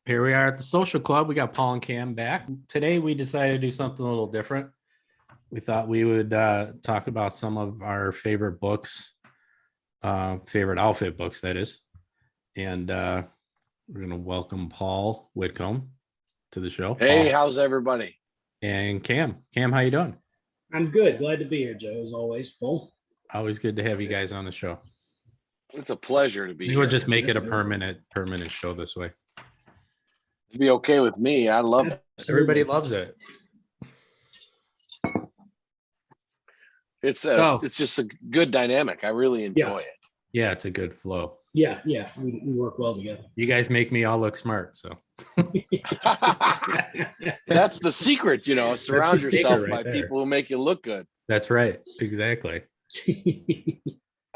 Here we are at the social club. We got Paul and Cam back. Today we decided to do something a little different. We thought we would talk about some of our favorite books, favorite outfit books, that is. And we're going to welcome Paul Whitcomb to the show. Hey, Paul. how's everybody? And Cam. Cam, how you doing? I'm good. Glad to be here, Joe, as always. Paul. Always good to have you guys on the show. It's a pleasure to be We here. would just make it a permanent show this way. It'd be okay with me. I love it. Everybody loves it. It's just a good dynamic. I really enjoy it. Yeah, it's a good flow. Yeah. We work well together. You guys make me all look smart, so. That's the secret, surround yourself right by there. people who make you look good. That's right. Exactly.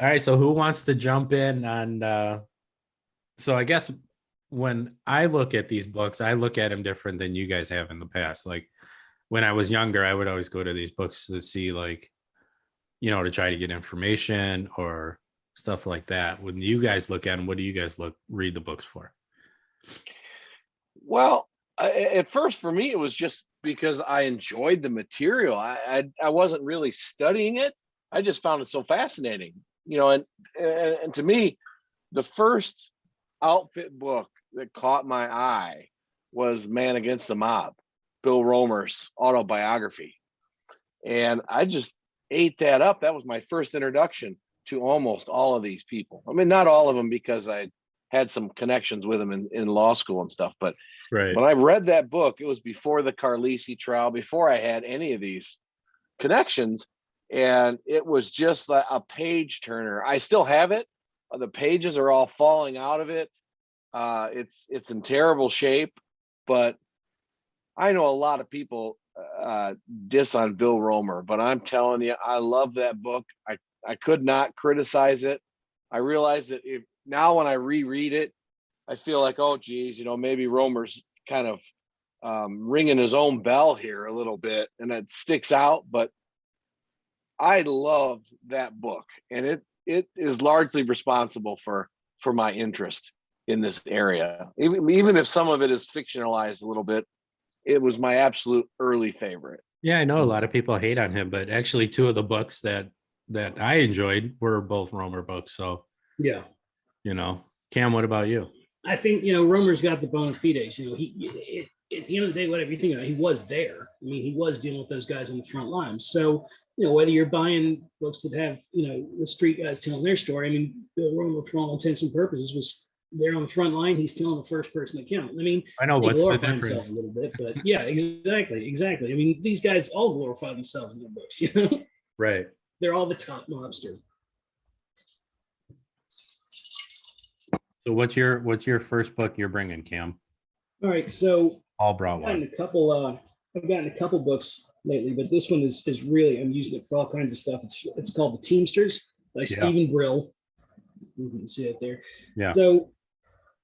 All right. So who wants to jump in on, so I guess when I look at these books, I look at them different than you guys have in the past. Like when I was younger, I would always go to these books to see to try to get information or stuff like that. When you guys look at them, what do you guys read the books for? Well, at first for me, it was just because I enjoyed the material. I wasn't really studying it. I just found it so fascinating, and to me, the first outfit book that caught my eye was Man Against the Mob, Bill Romer's autobiography. And I just ate that up. That was my first introduction to almost all of these people. I mean, not all of them because I had some connections with them in law school and stuff. But right. When I read that book, it was before the Carlisi trial, before I had any of these connections. And it was just like a page turner. I still have it. The pages are all falling out of it. It's in terrible shape, but I know a lot of people diss on Bill Romer, but I'm telling you, I love that book. I could not criticize it. I realize that now when I reread it, I feel like, oh geez, maybe Romer's kind of ringing his own bell here a little bit, and it sticks out. But I loved that book, and it is largely responsible for my interest in this area. Even if some of it is fictionalized a little bit, it was my absolute early favorite. Yeah, I know a lot of people hate on him, but actually two of the books that I enjoyed were both Romer books. So yeah. Cam, what about you? I think, Romer's got the bona fides. He at the end of the day, whatever you think about, he was there. I mean, he was dealing with those guys on the front lines. So, whether you're buying books that have, the street guys telling their story, I mean, Bill Romer, for all intents and purposes, was there on the front line. He's telling the first person account. I mean, I know what's the difference a little bit, but yeah, exactly. I mean, these guys all glorify themselves in their books, Right. They're all the top mobsters. So what's your first book you're bringing, Cam? All right, so All brought one. I've gotten a couple books lately, but this one is really, I'm using it for all kinds of stuff. It's called The Teamsters by Stephen Brill. You can see it there. Yeah. So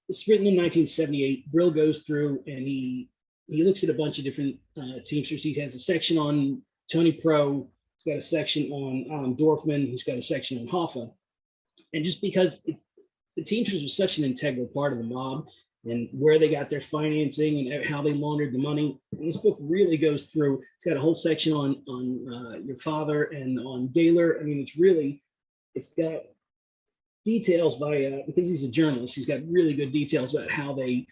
it's written in 1978. Brill goes through and he looks at a bunch of different Teamsters. He has a section on Tony Pro. He's got a section on Alan Dorfman. He's got a section on Hoffa. And just because the Teamsters was such an integral part of the mob and where they got their financing and how they laundered the money, and this book really goes through. It's got a whole section on your father and on Gaylor. I mean, it's got details because he's a journalist. He's got really good details about how they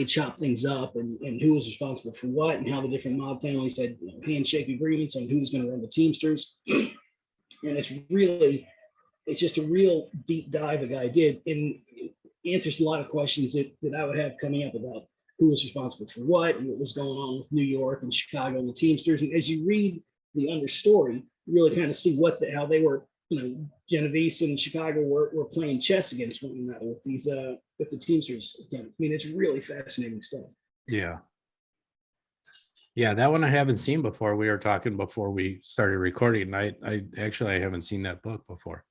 chop things up and who was responsible for what and how the different mob families had handshake agreements on who was going to run the Teamsters. And it's just a real deep dive a guy did, and answers a lot of questions that I would have coming up about who was responsible for what and what was going on with New York and Chicago and the Teamsters. And as you read the understory, you really kind of see how they were, Genovese and Chicago were playing chess against one another with with the Teamsters. Again, I mean, it's really fascinating stuff. Yeah. Yeah, that one I haven't seen before. We were talking before we started recording. I haven't seen that book before.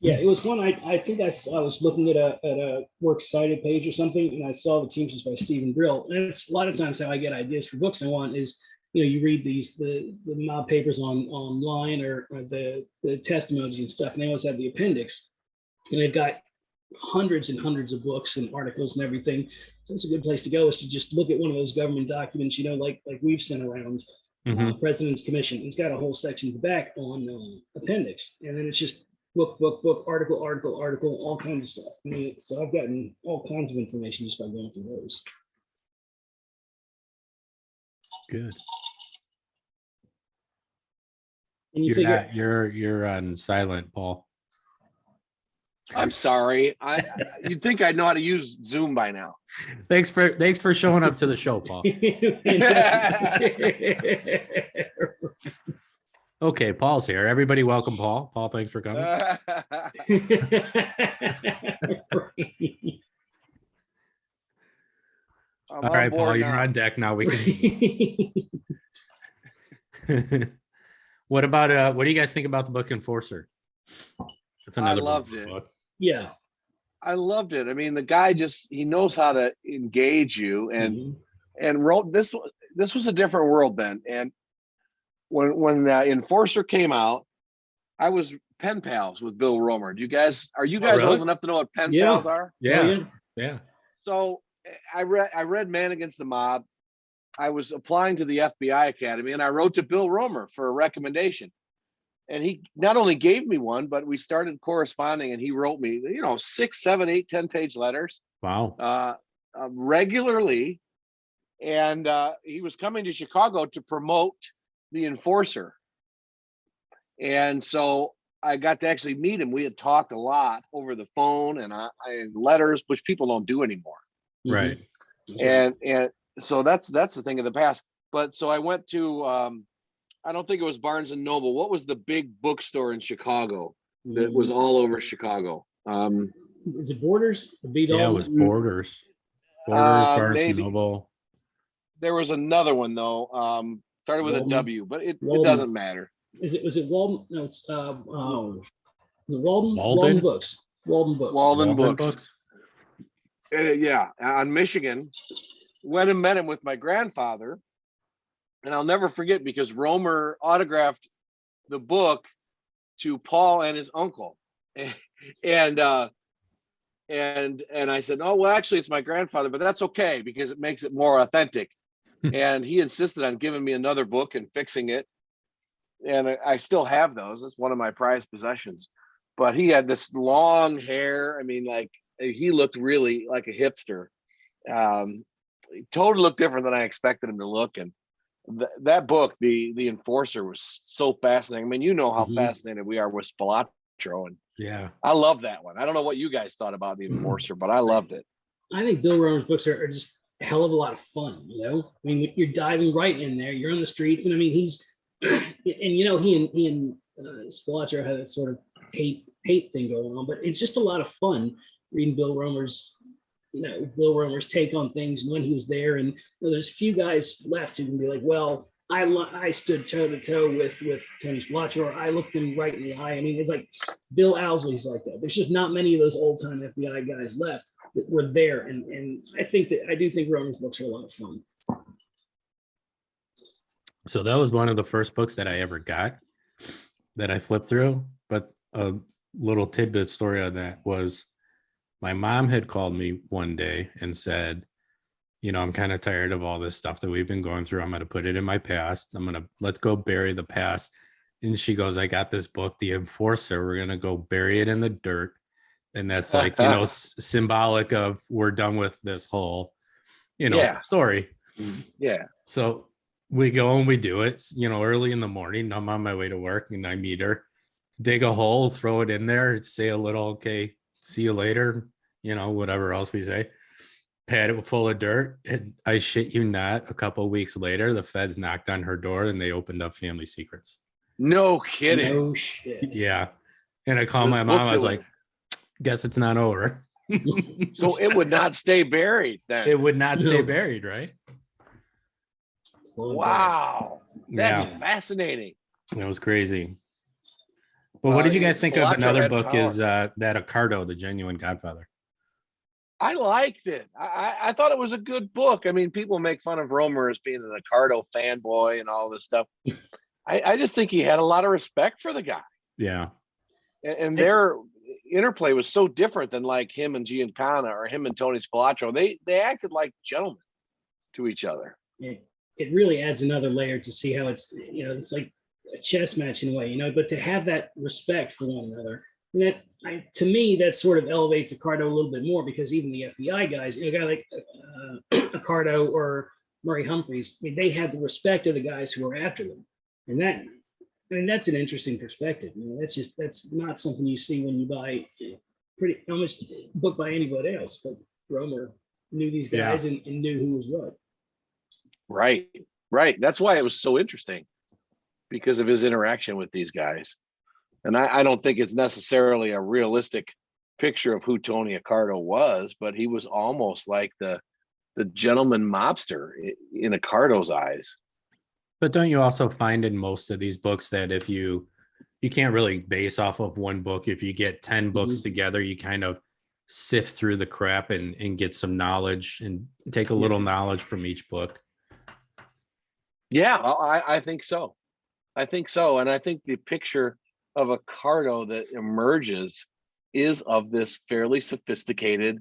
Yeah, it was one I think I was looking at a works cited page or something, and I saw The Teamsters by Stephen Brill. And it's a lot of times how I get ideas for books I want is, you read the mob papers online or the testimonies and stuff, and they always have the appendix, and they've got hundreds and hundreds of books and articles and everything. So it's a good place to go is to just look at one of those government documents, like we've sent around, President's Commission. It's got a whole section at the back on appendix, and then it's just book, article, all kinds of stuff. I mean, so I've gotten all kinds of information just by going through those. Good. And you You're figure, not, you're on silent, Paul. I'm sorry. You'd think I know how to use Zoom by now. Thanks for showing up to the show, Paul. Okay, Paul's here. Everybody welcome Paul. Paul, thanks for coming. All right, Paul, you're on deck now. We can. What about what do you guys think about the book Enforcer? That's another I loved it. book. Yeah. I loved it. I mean, the guy he knows how to engage you and wrote this. This was a different world then. And when Enforcer came out, I was pen pals with Bill Romer. Are you guys really? old enough to know what pen pals are? Yeah. Yeah. So I read Man Against the Mob. I was applying to the FBI Academy, and I wrote to Bill Romer for a recommendation. And he not only gave me one, but we started corresponding, and he wrote me, 6, 7, 8, 10-page letters. Wow. Regularly. And he was coming to Chicago to promote the Enforcer. And so I got to actually meet him. We had talked a lot over the phone and letters, which people don't do anymore. Right. And so that's the thing of the past. But so I went to I don't think it was Barnes and Noble. What was the big bookstore in Chicago that was all over Chicago? Is it Borders? Yeah, it was Borders. Barnes and Noble. There was another one though. Started with Walden. a W, but it doesn't matter. Was it Walden? No, it's is it Walden? Walden Books. Walden Books. Walden Books. Yeah, on Michigan. Went and met him with my grandfather, and I'll never forget because Romer autographed the book to Paul and his uncle, and I said, oh well, actually it's my grandfather, but that's okay because it makes it more authentic. And he insisted on giving me another book and fixing it, and I still have those. It's one of my prized possessions. But he had this long hair. I mean, like he looked really like a hipster. He totally looked different than I expected him to look. And that book, the Enforcer, was so fascinating. I mean, you know how fascinated we are with Spilatro, and yeah, I love that one. I don't know what you guys thought about the Enforcer, but I loved it. I think Bill Romer's books are just a hell of a lot of fun. I mean, you're diving right in there. You're on the streets, and I mean, he's and he and Spilatro had that sort of hate thing going on, but it's just a lot of fun reading Bill Romer's take on things when he was there. And there's a few guys left who can be like, well, I stood toe to toe with Tony Spilatro, or I looked him right in the eye. I mean, it's like Bill Owsley's like that. There's just not many of those old time FBI guys left that were there. And I do think Romer's books are a lot of fun. So that was one of the first books that I ever got that I flipped through. But a little tidbit story on that was my mom had called me one day and said, I'm kind of tired of all this stuff that we've been going through. I'm going to put it in my past. Let's go bury the past. And she goes, I got this book, The Enforcer. We're going to go bury it in the dirt. And that's like, symbolic of we're done with this whole, story. Yeah. So we go and we do it, early in the morning. I'm on my way to work and I meet her, dig a hole, throw it in there, say a little, okay, see you later, whatever else we say, pad it full of dirt. And I shit you not, a couple of weeks later, the feds knocked on her door and they opened up family secrets. No kidding. No shit. Yeah. And I called my mom. I was like, guess it's not over. So it would not stay buried then. It would not stay buried, right? Wow. That's fascinating. That was crazy. But what did you guys think of another book is that Accardo, The Genuine Godfather? I liked it. I thought it was a good book. I mean, people make fun of Romer as being an Accardo fanboy and all this stuff. I just think he had a lot of respect for the guy. Yeah. And interplay was so different than like him and Giancana or him and Tony Spilotro. They acted like gentlemen to each other. It really adds another layer to see how it's, it's like a chess match in a way, but to have that respect for one another, to me, that sort of elevates Accardo a little bit more, because even the FBI guys, a guy like Accardo or Murray Humphreys, I mean, they had the respect of the guys who were after them. And that's an interesting perspective. That's not something you see when you buy pretty almost book by anybody else. But Romer knew these guys and knew who was what. Right. That's why it was so interesting, because of his interaction with these guys. And I don't think it's necessarily a realistic picture of who Tony Accardo was, but he was almost like the gentleman mobster in Accardo's eyes. But don't you also find in most of these books that if you can't really base off of one book, if you get 10 books together, you kind of sift through the crap and get some knowledge and take a little knowledge from each book. Yeah, I think so. And I think the picture of Accardo that emerges is of this fairly sophisticated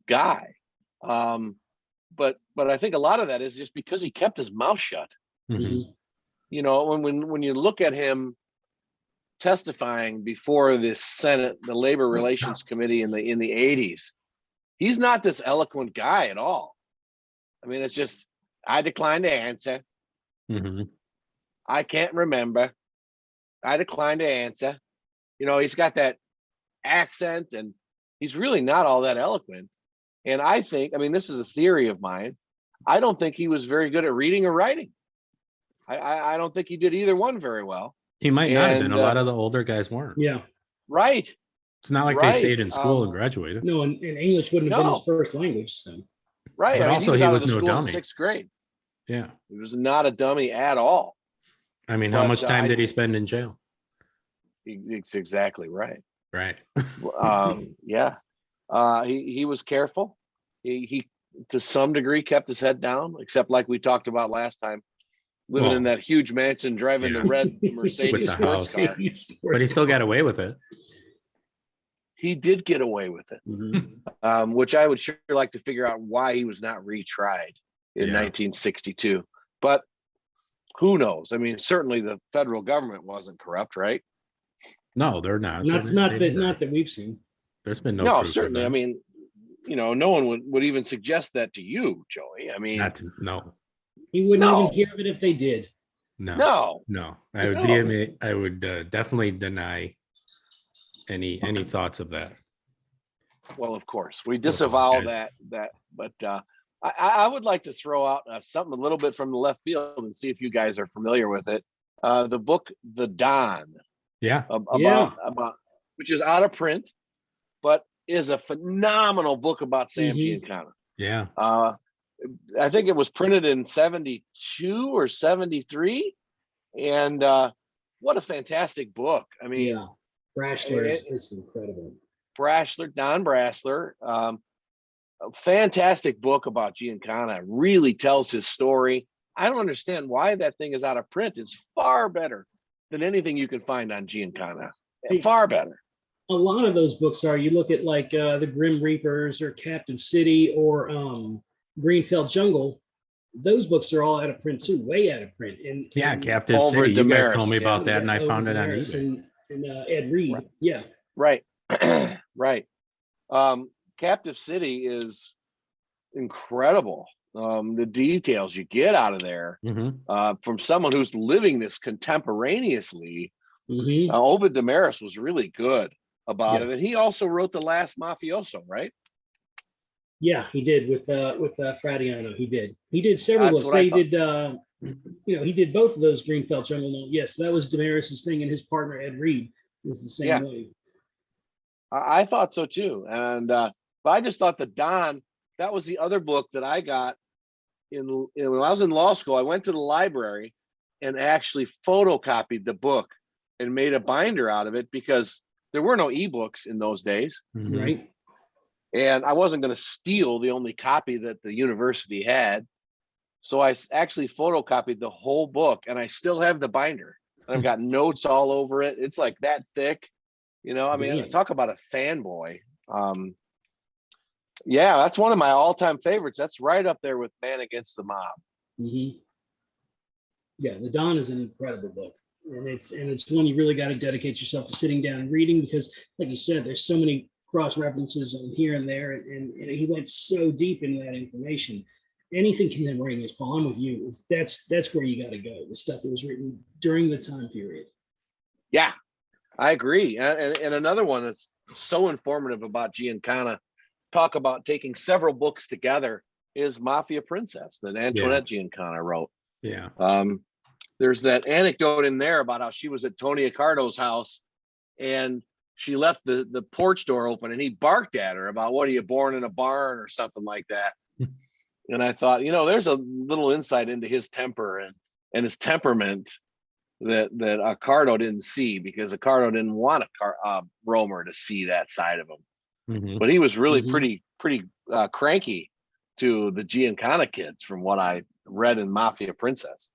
guy. But I think a lot of that is just because he kept his mouth shut. Mm-hmm. When you look at him testifying before the Senate, the Labor Relations Committee in the 80s, he's not this eloquent guy at all. I mean, it's just, I decline to answer. Mm-hmm. I can't remember. I decline to answer. He's got that accent, and he's really not all that eloquent. And I think, this is a theory of mine, I don't think he was very good at reading or writing. I don't think he did either one very well. He might not have been. A lot of the older guys weren't. Yeah. Right. It's not like they stayed in school and graduated. No, and English wouldn't have been his first language. So. Right. But also, he was no dummy. dummy. 6th grade. Yeah. He was not a dummy at all. How much time did he spend in jail? It's exactly right. Right. Yeah. He was careful. He to some degree kept his head down, except like we talked about last time, living in that huge mansion, driving the red Mercedes sports car. But he still got away with it. He did get away with it, which I would sure like to figure out why he was not retried in 1962. But who knows? Certainly the federal government wasn't corrupt, right? No, they're not. Not that we've seen. There's been no certainly. No one would even suggest that to you, Joey. No. You wouldn't even hear of it if they did. No. I would definitely deny any thoughts of that. Well, of course, we disavow that. But I would like to throw out something a little bit from the left field and see if you guys are familiar with it. The book, The Don. Yeah. About which is out of print, but is a phenomenal book about Sam Giancana. Yeah. I think it was printed in 72 or 73. And what a fantastic book. Brashler is incredible. Don Brashler, a fantastic book about Giancana, really tells his story. I don't understand why that thing is out of print. It's far better than anything you can find on Giancana. Far better. A lot of those books are, you look at like the Grim Reapers or Captive City or Greenfeld Jungle, those books are all out of print too, way out of print. And Captive City, you guys told me about that, and I found it on eBay. And Ed Reed, right. Right. Captive City is incredible. The details you get out of there from someone who's living this contemporaneously. Ovid Damaris was really good about it, and he also wrote The Last Mafioso, right? Yeah, he did with Fradiano. He did several books. He did both of those Greenfeld Jungle. Yes, that was Damaris's thing, and his partner Ed Reed was the same way. I thought so too, and but I just thought The Don, that was the other book that I got when I was in law school. I went to the library and actually photocopied the book and made a binder out of it, because there were no ebooks in those days. Right. And I wasn't going to steal the only copy that the university had. So I actually photocopied the whole book, and I still have the binder. And I've got notes all over it. It's like that thick. You know, I mean, Yeah. talk about a fanboy. Yeah, that's one of my all-time favorites. That's right up there with Man Against the Mob. Mm-hmm. Yeah, The Don is an incredible book, and it's one you really got to dedicate yourself to sitting down and reading, because, like you said, there's so many cross references and here and there, and he went so deep into that information. Anything contemporaneous, Paul, I'm with you. That's where you got to go. The stuff that was written during the time period. Yeah, I agree. And another one that's so informative about Giancana, talk about taking several books together, is Mafia Princess that Antoinette Giancana wrote. Yeah. There's that anecdote in there about how she was at Tony Accardo's house and she left the porch door open and he barked at her about, what, are you born in a barn or something like that? And I thought, you know, there's a little insight into his temper and his temperament that Accardo didn't see, because Accardo didn't want Romer to see that side of him. Mhm. But he was really pretty cranky to the Giancana kids, from what I read in Mafia Princess.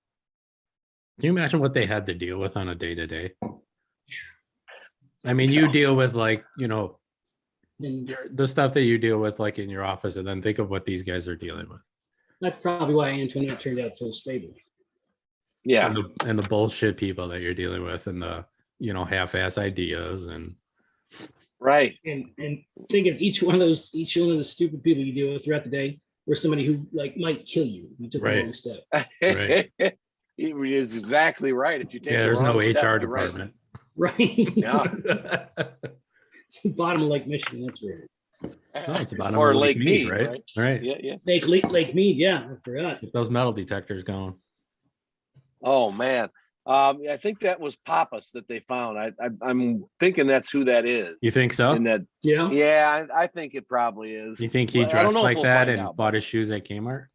Can you imagine what they had to deal with on a day-to-day? I mean, you deal with, like, you know, the stuff that you deal with, like, in your office, and then think of what these guys are dealing with. That's probably why Antoinette turned out so stable. Yeah. And the bullshit people that you're dealing with, and the, you know, half-ass ideas, and Right. And think of each one of the stupid people you deal with throughout the day, or somebody who, like, might kill you if you took the Right. wrong step. Right. He is exactly right. If you take there's no step, HR you're right. department. Right. Yeah. It's the bottom of Lake Michigan. That's weird. No, it's about Or Lake Mead, right? Right. Yeah. Lake Mead. Yeah, I forgot. Get those metal detectors going. Oh man. I think that was Pappas that they found. I'm thinking that's who that is. You think so? And that, Yeah. yeah, I think it probably is. You think he Well, I don't dressed know if like we'll that find and out, bought his shoes at Kmart?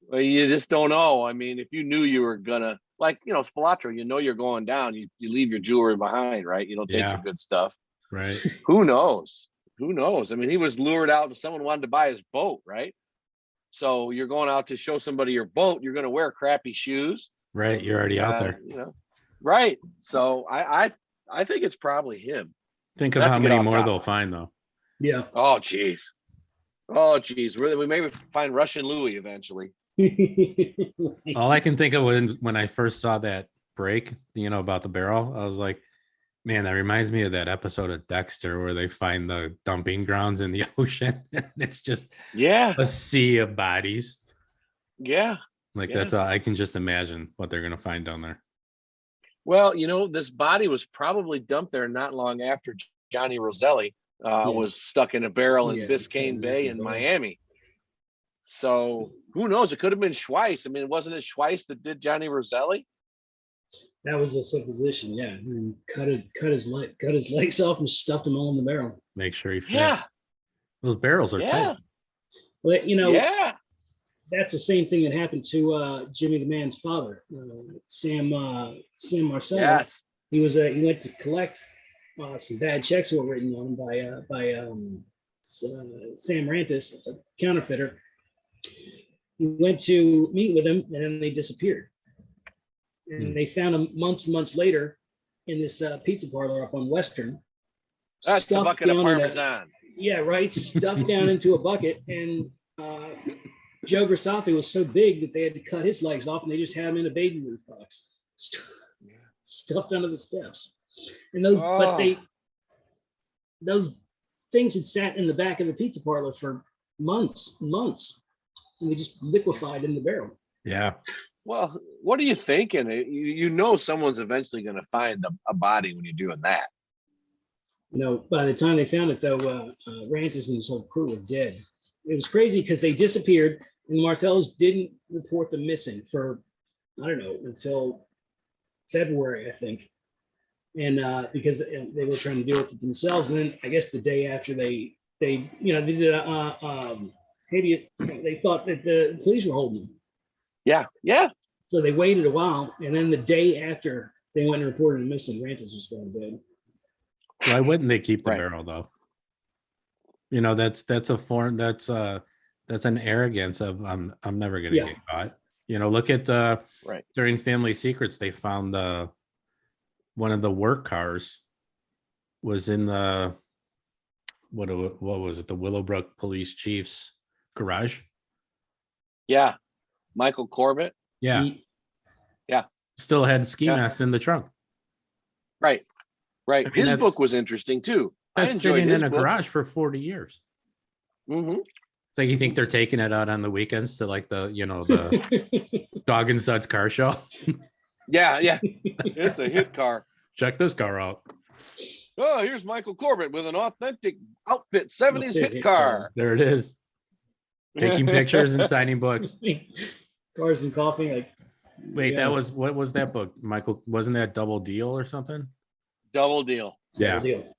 Well, you just don't know. I mean, if you knew you were gonna, like, you know, Spalatro, you know you're going down, you leave your jewelry behind, right? You don't take Yeah. your good stuff. Right. Who knows? Who knows? I mean, he was lured out. Someone wanted to buy his boat, right? So you're going out to show somebody your boat. You're going to wear crappy shoes. Right. You're already out there. You know, right? So I think it's probably him. Think of Not how to get many off more topic. they'll find, though. Yeah. Oh geez. Really, we maybe find Russian Louis eventually. All I can think of when I first saw that break, you know, about the barrel, I was like, man, that reminds me of that episode of Dexter where they find the dumping grounds in the ocean. It's just a sea of bodies. Yeah. Like, that's all I can just imagine what they're going to find down there. Well, you know, this body was probably dumped there not long after Johnny Roselli was stuck in a barrel in Biscayne Bay in Miami. So who knows? It could have been Schweiss. I mean, wasn't it Schweiss that did Johnny Roselli? That was a supposition. Yeah. And cut his legs off and stuffed them all in the barrel. Make sure he fit. Yeah. Those barrels are tight. But, you know, Yeah. that's the same thing that happened to Jimmy the Man's father, Sam Marcello. Yes. He went to collect some bad checks that were written on him by Sam Rantis, a counterfeiter. He went to meet with him, and then they disappeared. And they found him months and months later in this pizza parlor up on Western. That's a bucket of Parmesan. Yeah, right. Stuffed down into a bucket, and Joe Versace was so big that they had to cut his legs off, and they just had him in a baby roof box, stuffed under the steps. And those things had sat in the back of the pizza parlor for months, and they just liquefied in the barrel. Yeah. Well, what are you thinking? You know, someone's eventually going to find a body when you're doing that. You know, by the time they found it, though, Rantis and his whole crew were dead. It was crazy because they disappeared, and Marcellos didn't report them missing for, I don't know, until February, I think. And because they were trying to deal with it themselves. And then I guess the day after they did habeas, they thought that the police were holding them. Yeah. So they waited a while, and then the day after they went and reported him missing, Rantis was going to bed. Why wouldn't they keep the barrel, though? You know, that's an arrogance of I'm never going to get caught. You know, look at during Family Secrets, they found one of the work cars was in the what was it? The Willowbrook Police Chief's garage. Yeah. Michael Corbett. Yeah. He- Still had ski Yeah. masks in the trunk. Right. Right. I mean, His that's- book was interesting too. I That's enjoyed sitting his in a book. garage for 40 years. Hmm. So you think they're taking it out on the weekends to like the Dog and Suds car show? Yeah. Yeah. It's a hit car. Check this car out. Oh, here's Michael Corbett with an authentic outfit 70s Outfit hit car. There it is. Taking pictures and signing books. Cars and coffee. Like, Wait, yeah, what was that book, Michael? Wasn't that Double Deal or something? Double deal. Yeah. deal.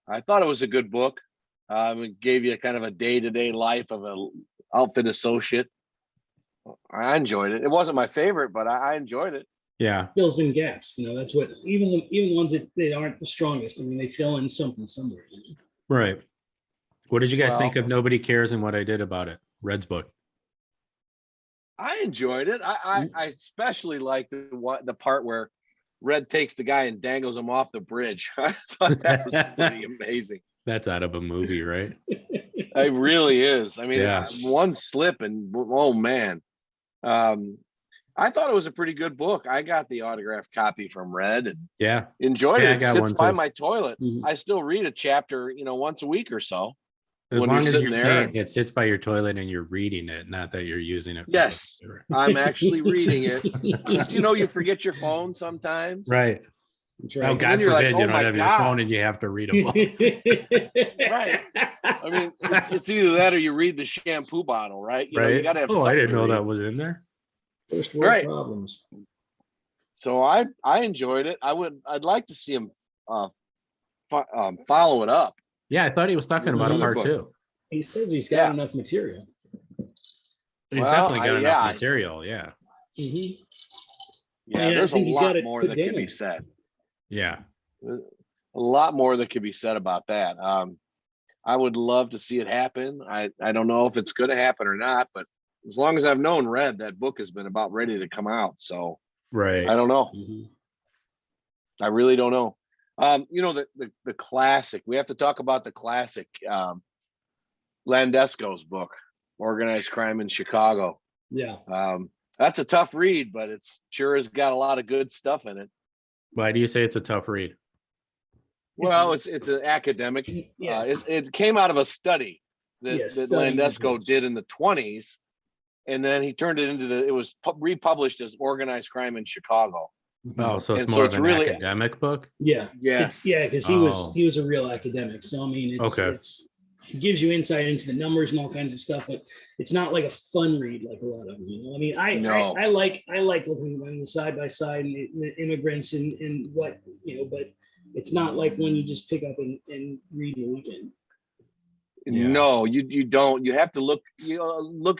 I thought it was a good book. It gave you kind of a day-to-day life of an outfit associate. I enjoyed it. It wasn't my favorite, but I enjoyed it. Yeah. Fills in gaps. That's what even the ones that they aren't the strongest. I mean, they fill in something somewhere. Right. What did you guys think Well- of Nobody Cares and What I Did About It? Red's book. I enjoyed it. I especially liked the part where Red takes the guy and dangles him off the bridge. I thought that was pretty amazing. That's out of a movie, right? It really is. I mean, Yeah. one slip and oh man. I thought it was a pretty good book. I got the autographed copy from Red and Yeah. enjoyed Yeah, I it. It got sits one by too. my toilet. Mhm. I still read a chapter, once a week or so. As When long you're as sitting you're there saying and- it sits by your toilet and you're reading it, not that you're using it. for Yes. whatever. I'm actually reading it. Just, you forget your phone sometimes. Right. That's Oh, right. God then you're like, forbid oh you don't my have your God. phone and you have to read a book. Right. I mean, it's either that or you read the shampoo bottle, right? You Right. gotta have Oh, I something didn't to know read. that was in there. First world Right. problems. So I enjoyed it. I'd like to see him follow it up. Yeah, I thought he was talking about a Another part book. two. He says he's got Yeah. enough material. He's Well, definitely got enough yeah. material. Yeah. Mhm. Yeah, I there's a think he's lot got it more put that can be down. said. Yeah. A lot more that could be said about that. I would love to see it happen. I don't know if it's going to happen or not, but as long as I've known Red, that book has been about ready to come out. So Right. I don't know. Mhm. I really don't know. The classic. We have to talk about the classic. Landesco's book, Organized Crime in Chicago. Yeah. That's a tough read, but it's sure has got a lot of good stuff in it. Why do you say it's a tough read? Well, it's an academic. Yes. It came out of a study that, Yes, that study Landesco reports. did in the 20s, and then he turned it into it was republished as Organized Crime in Chicago. Oh, so it's And so more it's of an really- academic book. Yeah. Yes. Because Oh. he was a real academic. So I mean, Okay. it gives you insight into the numbers and all kinds of stuff, but it's not like a fun read like a lot of them. I mean, No. I like looking on the side by side and the immigrants and what but it's not like when you just pick up and read in a weekend. Yeah. No, you don't. You have to look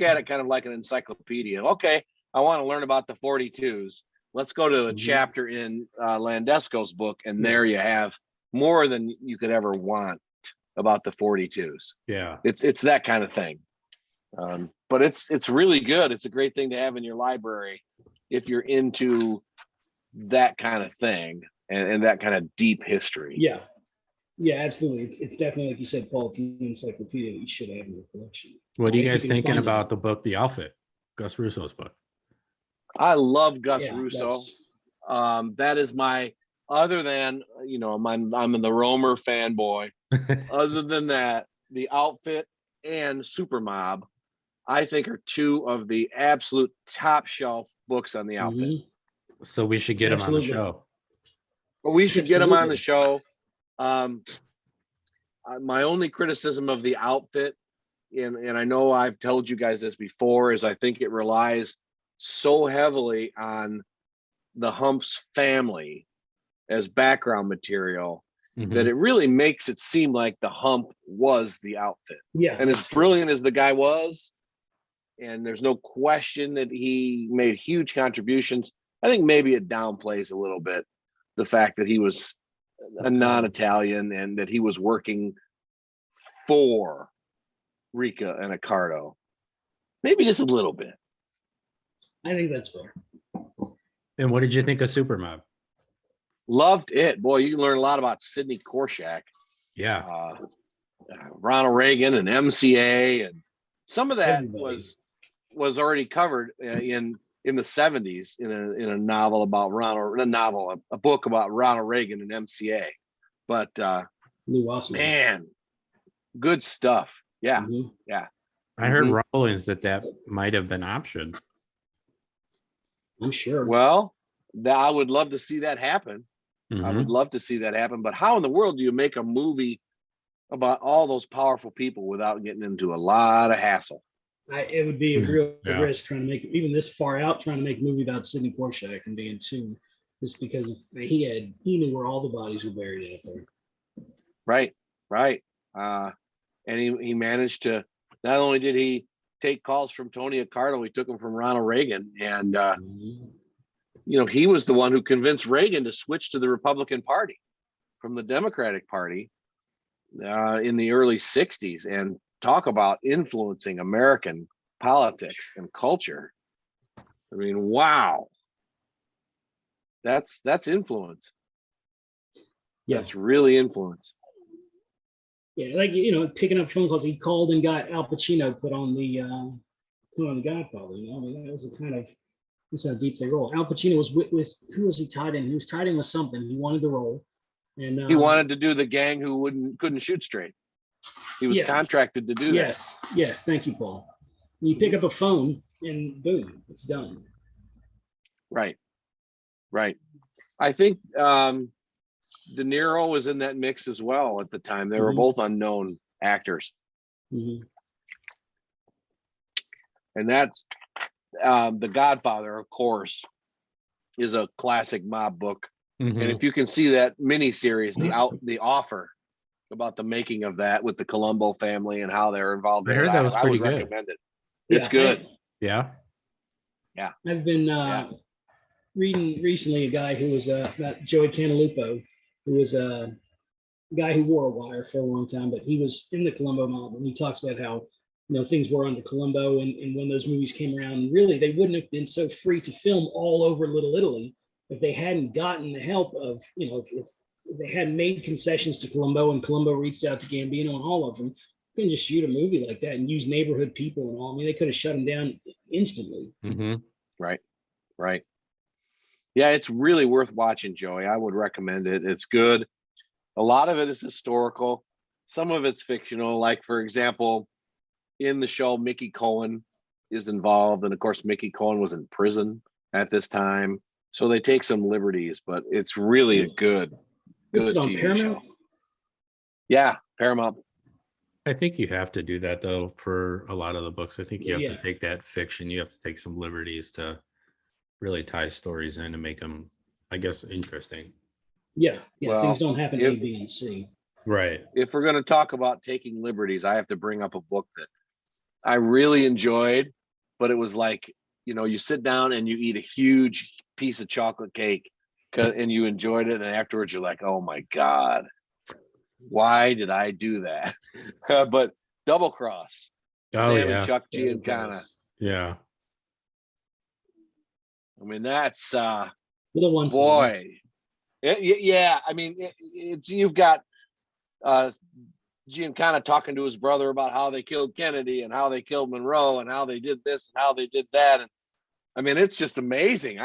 at it kind of like an encyclopedia. Okay, I want to learn about the 42s. Let's go to a Mhm. chapter in Landesco's book, and Yeah. there you have more than you could ever want about the 42s. Yeah. It's that kind of thing. But it's really good. It's a great thing to have in your library if you're into that kind of thing and that kind of deep history. Yeah. Yeah, absolutely. It's definitely, like you said, Paul, it's an encyclopedia that you should have in your collection. What are you If you guys can thinking find it. about the book, The Outfit? Gus Russo's book. I love Gus Yeah, Russo. that's- That is my other than I'm the Romer fanboy. Other than that, The Outfit and Super Mob, I think are two of the absolute top shelf books on the outfit. Mhm. So we should get him on the Absolutely. show. But we should get him on the Absolutely. show. My only criticism of The Outfit, and I know I've told you guys this before, is I think it relies so heavily on the Humps family as background material Mhm. that it really makes it seem like the Hump was the outfit. Yeah. And as brilliant as the guy was, and there's no question that he made huge contributions, I think maybe it downplays a little bit the fact that he was a non-Italian and that he was working for Rica and Accardo. Maybe just a little bit. I think that's fair. And what did you think of Super Mob? Loved it. Boy, you can learn a lot about Sidney Korshak, Yeah. Ronald Reagan and MCA, and some of that Everybody. was already covered in the 70s in a novel about a book about Ronald Reagan and MCA. But Lou Osman. man, good stuff. Yeah. Mhm. Yeah. I heard rumblings that might have been optioned. I'm sure. Well, I would love to see that happen. Mhm. I would love to see that happen. But how in the world do you make a movie about all those powerful people without getting into a lot of hassle? It would be a real Yeah. risk trying to make even this far out, trying to make a movie about Sidney Korshak and being too, just because he knew where all the bodies were buried out there. Right. And he managed to, not only did he take calls from Tony Accardo, he took them from Ronald Reagan. And, he was the one who convinced Reagan to switch to the Republican Party from the Democratic Party in the early 60s. And talk about influencing American politics and culture. I mean, wow. That's influence. Yeah. That's really influence. Yeah, like picking up phone calls. He called and got Al Pacino put on the Godfather. I mean, that was the kind of that's how deep they roll. Al Pacino was with who was he tied in? He was tied in with something. He wanted the role, and He wanted to do the gang who couldn't shoot straight. He was contracted to do that. Yes. Thank you, Paul. You pick up a phone and boom, it's done. Right. I think De Niro was in that mix as well at the time. They were both unknown actors. Mm-hmm. And that's The Godfather, of course, is a classic mob book. Mhm. And if you can see that miniseries, the offer about the making of that with the Colombo family and how they're involved I in heard it, that was I pretty would good. recommend it. It's good. Yeah. I've been reading recently a guy who was about Joey Cantalupo, who was a guy who wore a wire for a long time, but he was in the Colombo mob, and he talks about how things were under Colombo, and when those movies came around, really they wouldn't have been so free to film all over Little Italy if they hadn't gotten the help of if they hadn't made concessions to Colombo, and Colombo reached out to Gambino and all of them. You can just shoot a movie like that and use neighborhood people and all. I mean, they could have shut him down instantly. Mm-hmm. Right. Yeah, it's really worth watching, Joey. I would recommend it. It's good. A lot of it is historical. Some of it's fictional. Like, for example, in the show, Mickey Cohen is involved. And of course, Mickey Cohen was in prison at this time. So they take some liberties, but it's really a good It's on TV Paramount. show. Yeah, Paramount. I think you have to do that though for a lot of the books. I think you have to take that fiction. You have to take some liberties to really tie stories in and make them, I guess, interesting. Yeah. Well, things don't happen A, B, and C. Right. If we're going to talk about taking liberties, I have to bring up a book that I really enjoyed, but it was like, you sit down and you eat a huge piece of chocolate cake and you enjoyed it. And afterwards you're like, oh my God, why did I do that? But Double Cross, Sam and Chuck Giancana. Yeah. I mean, that's little ones. Boy. Yeah. I mean, you've got Giancana talking to his brother about how they killed Kennedy and how they killed Monroe and how they did this and how they did that. And I mean, it's just amazing.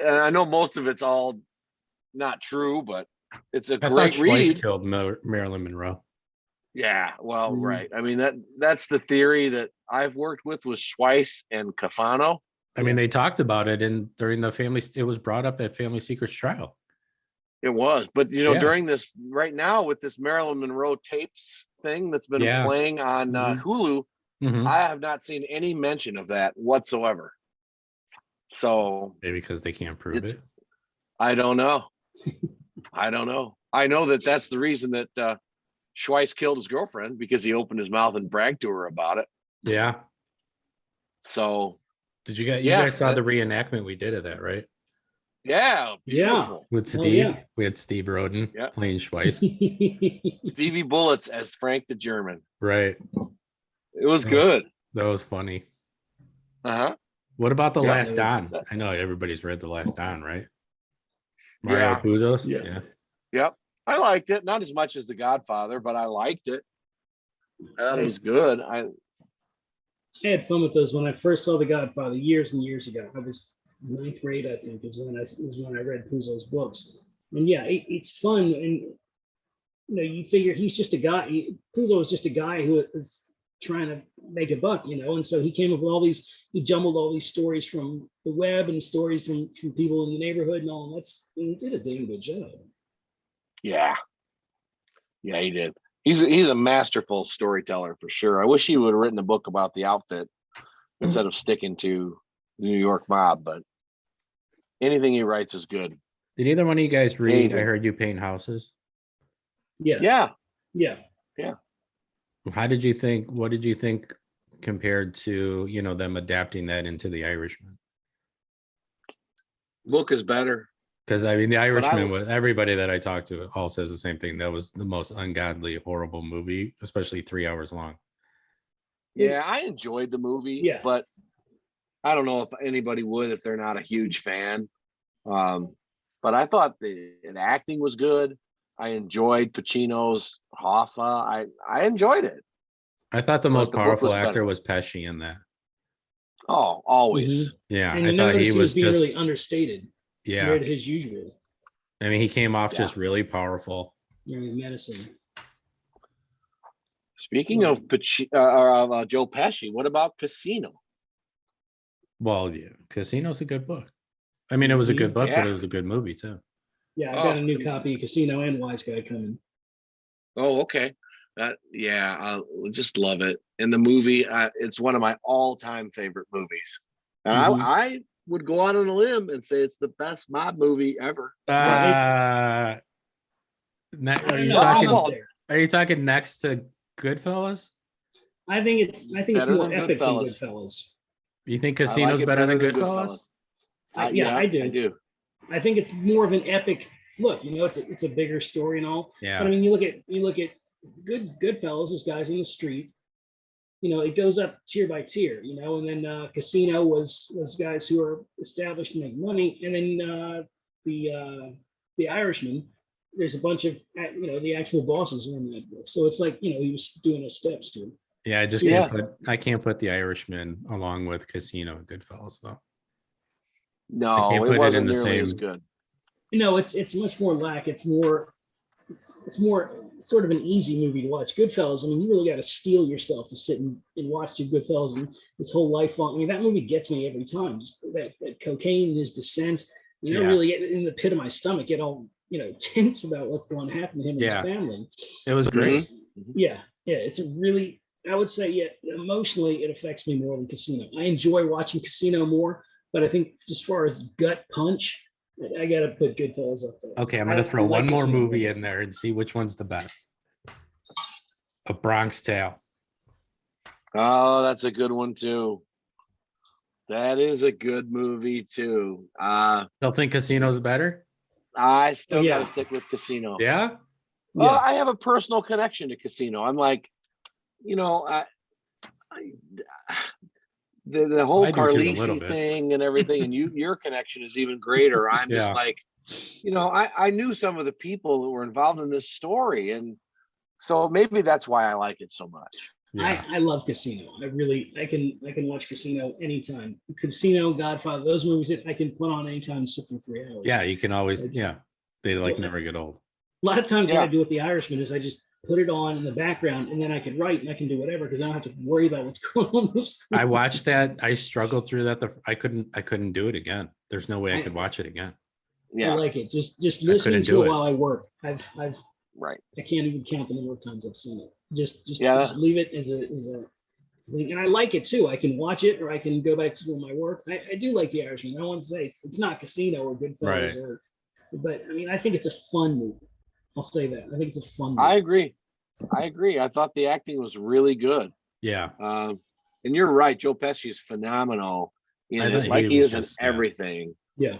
I know most of it's all not true, but it's a great read. Schweiss killed Marilyn Monroe. Yeah, well, right. I mean, that's the theory that I've worked with Schweiss and Cafano. I mean, they talked about it during the family. It was brought up at Family Secrets trial. It was, but during this right now with this Marilyn Monroe tapes thing that's been playing on Hulu, I have not seen any mention of that whatsoever. So maybe because they can't prove it. I don't know. I know that's the reason that Schweiss killed his girlfriend, because he opened his mouth and bragged to her about it. Yeah. So did you guys saw the reenactment we did of that, right? Yeah, beautiful. With Steve, we had Steve Roden playing Schweiss. Stevie Bullets as Frank the German. Right. It was good. That was funny. Uh-huh. What about The Last Don? I know everybody's read The Last Don, right? Mario Yeah. Puzo's. Yeah. Yeah. Yep. I liked it. Not as much as The Godfather, but I liked it. I thought it was good. I had fun with those when I first saw The Godfather years and years ago. I was ninth grade, I think, is when I read Puzo's books. And yeah, it's fun. And you figure he's just a guy. Puzo was just a guy who was trying to make a buck, and so he came up with he jumbled all these stories from the web and stories from people in the neighborhood and all. And he did a damn good job. Yeah. Yeah, he did. He's a masterful storyteller for sure. I wish he would have written a book about the outfit instead of sticking to the New York mob, but anything he writes is good. Did either one of you guys read? Hated. I heard you paint houses. Yeah. Yeah. Yeah. How did you think? What did you think compared to them adapting that into The Irishman? Book is better. Because I mean, The Irishman, with everybody that I talked to all says the same thing. That was the most ungodly, horrible movie, especially 3 hours long. Yeah, I enjoyed the movie, Yeah. but I don't know if anybody would if they're not a huge fan. But I thought the acting was good. I enjoyed Pacino's Hoffa. I enjoyed it. I thought the But most the book powerful was actor better. was Pesci in that. Oh, always. Yeah, And I you thought notice he was being just really understated yeah. compared to his usual. I mean, he came off Yeah. just really powerful. Medicine. Speaking of Joe Pesci, what about Casino? Well, yeah, Casino's a good book. I mean, it was a good book, but Yeah. it was a good movie too. Yeah, I got a new copy of Casino and Wise Guy coming. Oh, okay. Yeah, I just love it. And the movie, it's one of my all-time favorite movies. And Mhm. I would go out on a limb and say it's the best mob movie ever. Are you No, talking? I'm up there. Are you talking next to Goodfellas? I think it's Better more than epic Goodfellas. than Goodfellas. You think I Casino's like it better than Goodfellas? Yeah, I do. I do. I think it's more of an epic look. It's a bigger story and all. Yeah. But I mean, you look at Goodfellas, those guys in the street. It goes up tier by tier. And then Casino was guys who are established to make money, and then the Irishman. There's a bunch of the actual bosses in that book. So it's like he was doing a steps to it. Yeah, I just can't put The Irishman along with Casino and Goodfellas though. No, can't put it it wasn't in the nearly same- as good. It's much more it's more sort of an easy movie to watch. Goodfellas, I mean, you really got to steel yourself to sit and watch the Goodfellas and his whole life on. I mean, that movie gets me every time. Just that cocaine, his descent, really get in the pit of my stomach, get all, tense about what's going to happen to him and his family. It was great. Mhm. Yeah. It's a really, I would say, emotionally, it affects me more than Casino. I enjoy watching Casino more, but I think as far as gut punch, I got to put Goodfellas up there. Okay, I'm gonna throw one more Casino movie better. in there and see which one's the best. A Bronx Tale. Oh, that's a good one too. That is a good movie too. Don't think Casino's better? I still yeah. got to stick with Casino. Yeah. Well, I have a personal connection to Casino. I'm like, the whole I do too, a little Carlisi bit. thing and everything, and your connection is even greater. I'm Yeah. just like, I knew some of the people that were involved in this story, and so maybe that's why I like it so much. Yeah. I love Casino. I can watch Casino anytime. Casino, Godfather, those movies that I can put on anytime and sit through 3 hours. Yeah, you can always they Well, never get old. A lot of times Yeah. what I do with The Irishman is I just put it on in the background and then I can write and I can do whatever because I don't have to worry about what's going on. The screen. I watched that. I struggled through that. I couldn't do it again. There's no way I could watch it again. I Yeah, like it. Just couldn't listening do to it it. while I work. I've right. I can't even count the number of times I've seen it. Just Yeah. leave it as a thing. And I like it too. I can watch it or I can go back to doing my work. I do like The Irishman. I don't want to say it's not Casino or Goodfellas but I mean I think it's a fun movie. I'll say that. I think it's a fun movie. I agree. I thought the acting was really good. Yeah. And you're right. Joe Pesci is phenomenal in I it, thought like he he was is in just- everything. Yeah.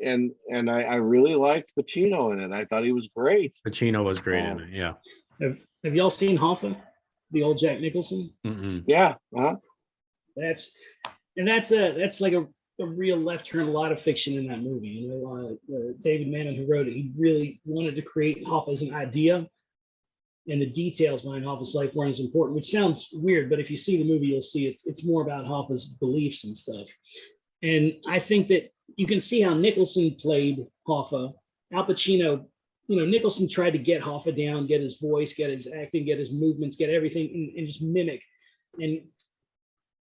And I really liked Pacino in it. I thought he was great. Pacino was great in it. Yeah. Have y'all seen Hoffa? The old Jack Nicholson? Mm-mm. Yeah. That's like a a real left turn, a lot of fiction in that movie. You know, David Mamet, who wrote it, he really wanted to create Hoffa as an idea, and the details behind Hoffa's life weren't as important, which sounds weird, but if you see the movie, you'll see it's more about Hoffa's beliefs and stuff. And I think that you can see how Nicholson played Hoffa. Al Pacino, you know, Nicholson tried to get Hoffa down, get his voice, get his acting, get his movements, get everything, and just mimic. And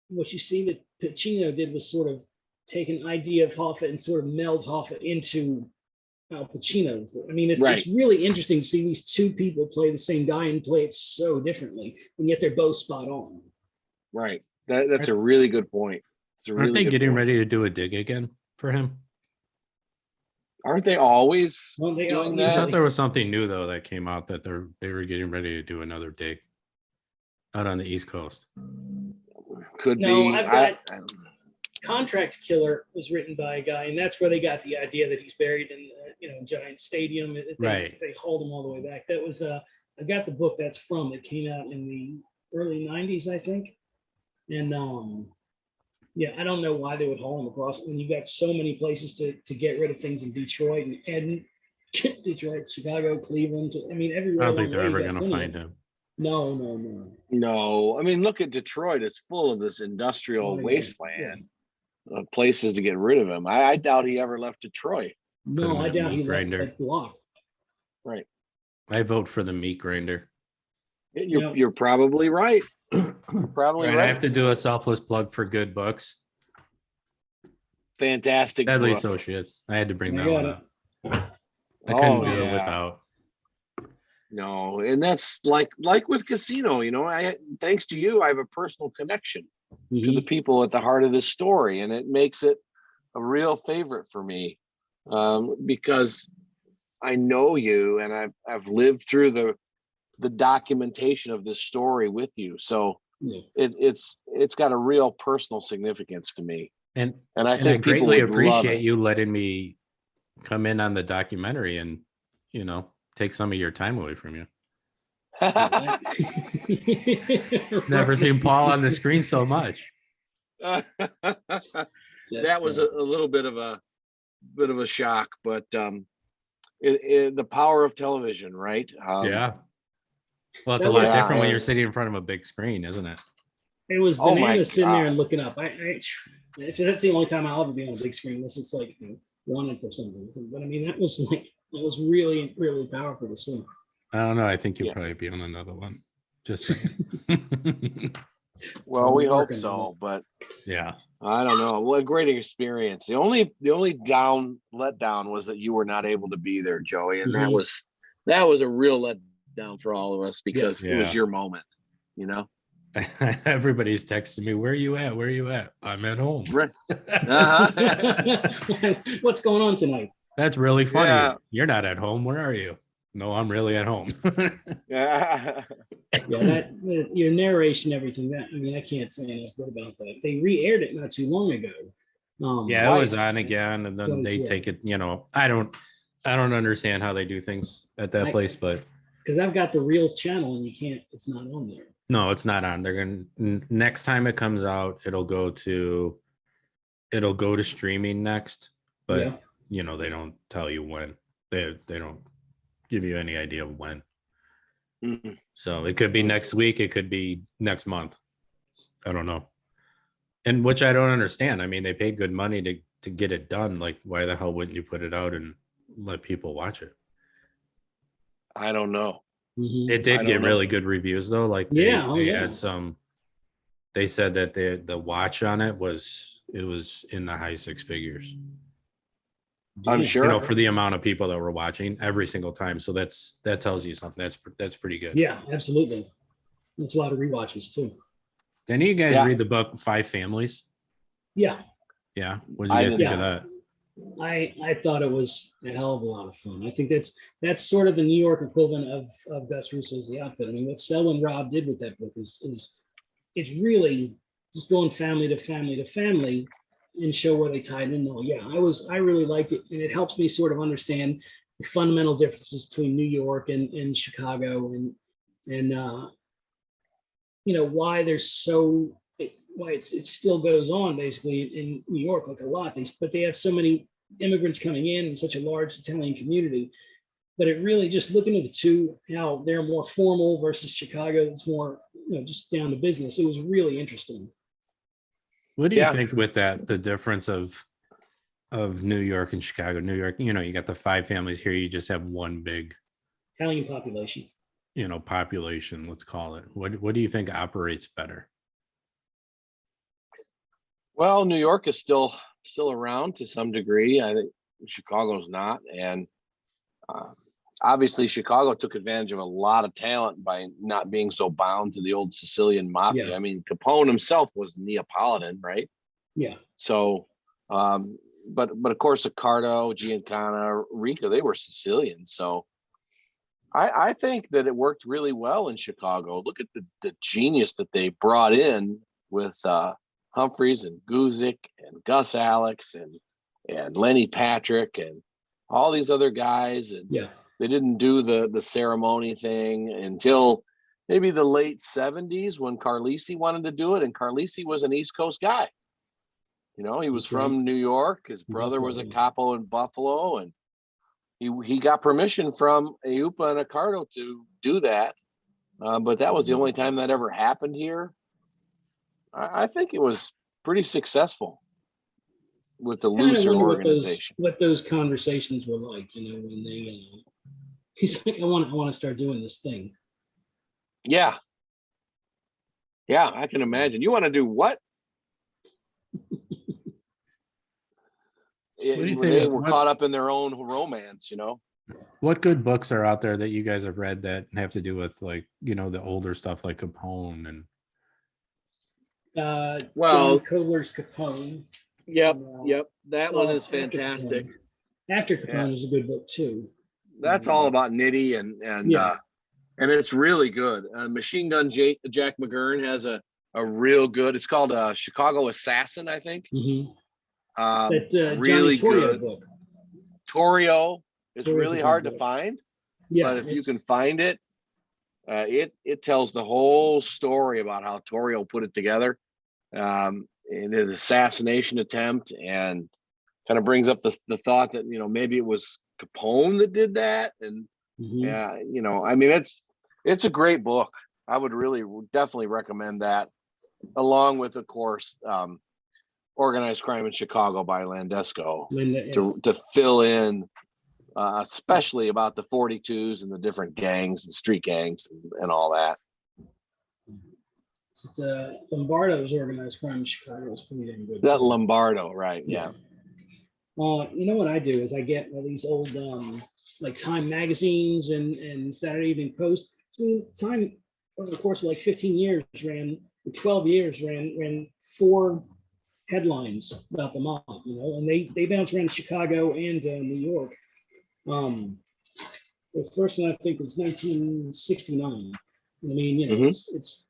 what you see that Pacino did was sort of take an idea of Hoffa and sort of meld Hoffa into Al Pacino. I mean, it's really interesting to see these two people play the same guy and play it so differently, and yet they're both spot on. Right. That's a really good point. It's a really Aren't they good getting point. ready to do a dig again for him? Aren't they always Well, they doing are I thought that? there was something new though that came out that they were getting ready to do another dig out on the East Coast. Could No, be. I've got Contract Killer was written by a guy, and that's where they got the idea that he's buried in giant stadium. Right. They hauled him all the way back. That was I got the book that's from. It came out in the early '90s, I think. And yeah, I don't know why they would haul him across when you got so many places to get rid of things in Detroit and Detroit, Chicago, Cleveland. I mean, everywhere. I don't think along they're the way, ever you got going to plenty find of- him. No. No, I mean, look at Detroit. It's full of this industrial Oh, yeah. wasteland. Places to get rid of him. I doubt he ever left Detroit. No, him I in a doubt he meat left grinder. that block. Right. I vote for the meat grinder. You're probably right. You're probably Right, right. I have to do a selfless plug for good books. Fantastic Deadly book. Associates. I had to bring I that got one it. up. I couldn't Oh, do it yeah. without. No, and that's like with Casino, I thanks to you, I have a personal connection to the people at the heart of this story, and it makes it a real favorite for me, because I know you and I've lived through the documentation of this story with you. So Yeah. it's got a real personal significance to me. And I I think people greatly would love appreciate it. you letting me come in on the documentary and, take some of your time away from you. Never seen Paul on the screen so much. That was a little bit of a shock, but the power of television, right? Yeah. Well, it's that a lot was- different when you're sitting in front of a big screen, isn't it? It was Oh my bananas sitting there God. and looking up. So that's the only time I'll ever be on a big screen unless it's like wanted for something. But I mean, that was really, really powerful to see. I don't know. I think you'll Yeah. probably be on another one. Just saying. Well, we I'm hope working on so, but Yeah. I don't know. What a great experience. The only letdown was that you were not able to be there, Joey, and that Mhm. was a real letdown for all of us because it Yeah. was your moment. Everybody's texting me, where are you at? Where are you at? I'm at home. Right. Uh-huh. What's going on tonight? That's really funny. Yeah. You're not at home. Where are you? No, I'm really at home. Yeah. Yeah, your narration, everything. I can't say enough good about that. They re-aired it not too long ago. Yeah, it was Twice. on again, and then Twice, they yeah. take it. I don't understand how they do things at that place, but because I've got the Reels channel and it's not on there. no, it's not on. They're gonna next time it comes out, it'll go to streaming next, but Yeah. they don't tell you when. They don't give you any idea of when. Mhm. So it could be next week, it could be next month. I don't know. And which I don't understand. I mean, they paid good money to get it done. Like, why the hell wouldn't you put it out and let people watch it? I don't know. Mhm. It I did don't get know. really good reviews though. Like they had some. They said that the watch on it was in the high six figures. I'm Yeah. sure. For the amount of people that were watching every single time. So that tells you something. That's pretty good. Yeah, absolutely. It's a lot of rewatches too. Any of you guys Yeah. read the book Five Families? Yeah, Yeah. What did you I guys did. think of Yeah. that? I thought it was a hell of a lot of fun. I think that's sort of the New York equivalent of Gus Russo's The Outfit. I mean, what Selwyn Robb did with that book is it's really just going family to family to family and show where they tied in. Oh yeah, I really liked it, and it helps me sort of understand the fundamental differences between New York and Chicago and why there's so why it still goes on basically in New York, like a lot. But they have so many immigrants coming in and such a large Italian community. But it really, just looking at the two, how they're more formal versus Chicago, it's more, just down to business. It was really interesting. What do you Yeah. think with that, the difference of New York and Chicago? New York, you got the 5 families. Here you just have one big Italian population. Population, let's call it. What do you think operates better? Well, New York is still around to some degree. I think Chicago's not, and obviously Chicago took advantage of a lot of talent by not being so bound to the old Sicilian mafia. Yeah. I mean, Capone himself was Neapolitan, right? Yeah. So, but of course, Accardo, Giancana, Rica, they were Sicilian. So I think that it worked really well in Chicago. Look at the genius that they brought in with Humphreys and Guzik and Gus Alex and Lenny Patrick and all these other guys. And Yeah. they didn't do the ceremony thing until maybe the late 70s when Carlisi wanted to do it. And Carlisi was an East Coast guy. He was That's right. from New York. His brother was a Buffalo, yeah. capo in Buffalo, and he got permission from Eupa and Accardo to do that. But that was the only time that ever happened here. I think it was pretty successful with the Kinda looser wonder organization. what those conversations were like, when they, he's like, I want to start doing this thing. Yeah, I can imagine. You want to do what? do you They think- were caught up in their own romance, What good books are out there that you guys have read that have to do with, like, the older stuff like Capone and Well- John Kohler's Capone. Yep. Yep. That Well, one is After fantastic. Capone. After Capone Yeah. is a good book too. That's all about Nitty and Yeah. and it's really good. Machine Gun Jack McGurn has a real good. It's called Chicago Assassin, I think. Mhm. Um, That Johnny really Torrio good. book. Torrio. It's Torrio's a really good hard to book. find, Yeah, but if you it's- can find it, it tells the whole story about how Torrio put it together, in an assassination attempt, and kind of brings up the thought that maybe it was Capone that did that, and Mhm. yeah, I mean it's a great book. I would definitely recommend that, along with, of course, Organized Crime in Chicago by Landesco, Linda, yeah. to fill in, especially about the 42s and the different gangs and street gangs and all that. It's, Lombardo's Organized Crime in Chicago is pretty damn good. That too. Lombardo, right? Yeah. What I do is I get all these old like Time magazines and Saturday Evening Post. So Time, over the course of like 15 years, ran 12 years, ran 4 headlines about the mob, and they bounce around Chicago and New York. The first one I think was 1969. I mean, Mhm. it's.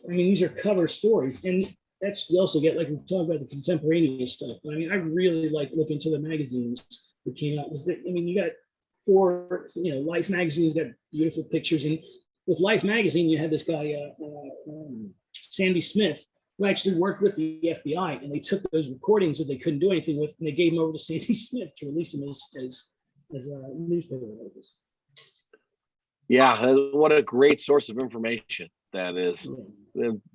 I mean, these are cover stories, and that's you also get, like we talk about the contemporaneous stuff. But I mean, I really like looking to the magazines that came out. You got 4, Life magazine's got beautiful pictures, and with Life magazine, you had this guy Sandy Smith, who actually worked with the FBI, and they took those recordings that they couldn't do anything with, and they gave them over to Sandy Smith to release them as newspaper articles. Yeah, what a great source of information that is.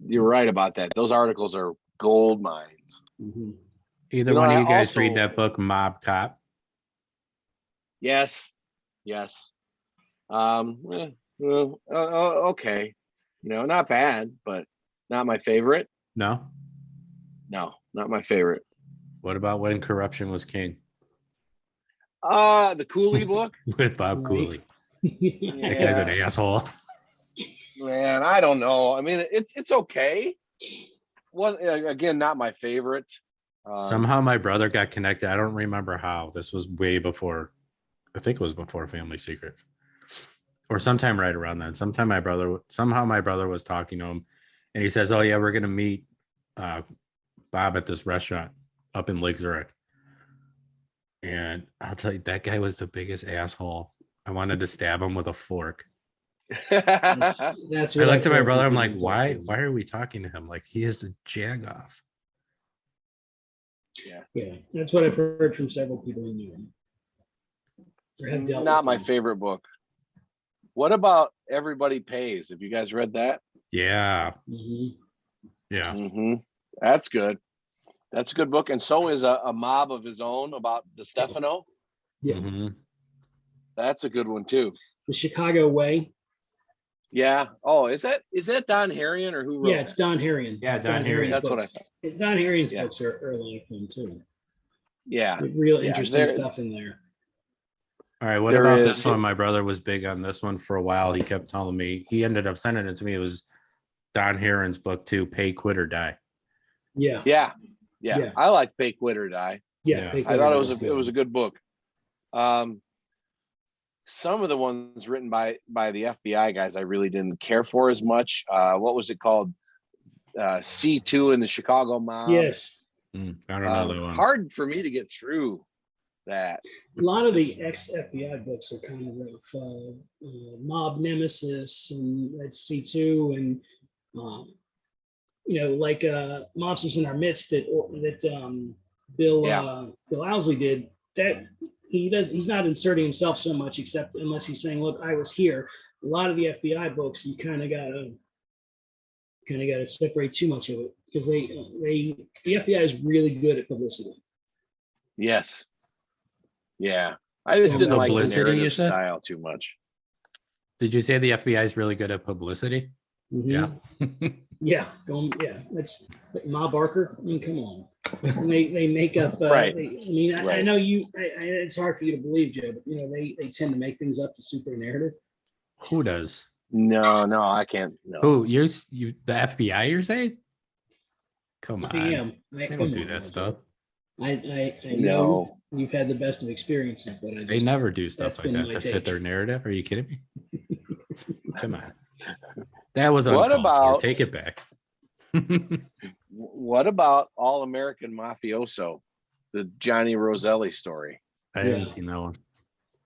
You're right about that. Those articles are gold mines. Mhm. either one of I you guys also- read that book, Mob Cop? Yes. Okay. Not bad, but not my favorite. No. No, not my favorite. What about When Corruption Was King The Cooley book. with Bob Right. Cooley? That guy's an asshole. Man, I don't know. I mean, it's okay. Was again not my favorite. Somehow my brother got connected. I don't remember how. This was way before. I think it was before Family Secrets, or sometime right around then. Somehow my brother was talking to him, and he says, "Oh yeah, we're gonna meet Bob at this restaurant up in Lake Zurich." And I'll tell you, that guy was the biggest asshole. I wanted to stab him with a fork. That's I what looked I've at my heard brother. I'm from like, people who talk to him. why are we talking to him? Like he is a jagoff. Yeah, that's what I've heard from several people who knew him. Or have dealt Not with my him. favorite book. What about Everybody Pays? Have you guys read that? Yeah. Mhm. Yeah. That's good. That's a good book. And so is a Mob of His Own about DeStefano. Yeah, Mhm. That's a good one too. The Chicago Way. Yeah. Oh, is that Don Harrion or who wrote? Yeah, it's Don Harrion. Yeah, Don Harrion. That's what I books. thought. Don Harrion's Yeah. books are a lot of fun too. Yeah. Real Yeah, interesting there- stuff in there. All right. What There about is- this one? My brother was big on this one for a while. He kept telling me, he ended up sending it to me. It was Don Harron's book too, Pay, Quit, or Die. Yeah, Yeah. Yeah. I like Pay, Quit, or Die. Yeah. Big I thought Brother it was a good book. Some of the ones written by the FBI guys I really didn't care for as much. What was it called? C2 in the Chicago Mob. Yes, I don't know that one. Hard for me to get through that. a lot of Just- the ex-FBI books are kind of mob nemesis and that's C2 and like Mobsters in Our Midst that Bill Owsley did. That he's not inserting himself so much except unless he's saying, look, I was here. A lot of the FBI books, you kind of gotta separate too much of it because the FBI is really good at publicity. Yes. Yeah. I just Yeah, didn't like the publicity, you narrative said? style too much. Did you say the FBI is really good at publicity? Mhm. Yeah. That's Ma Barker. I mean, come on. And they make up. Right. I Right. know you. It's hard for you to believe, Joe, but they tend to make things up to suit their narrative. Who does? No, I can't. No. Who? You? The FBI? You're saying? Come on. Damn, They don't do that stuff. I No. know you've had the best of experiences, but They never do stuff that's like been that my to fit take. their narrative. Are you kidding me? Come on. That was What uncalled for. about- Take it back. What about All American Mafioso, the Johnny Roselli story? I haven't Yeah. seen that one.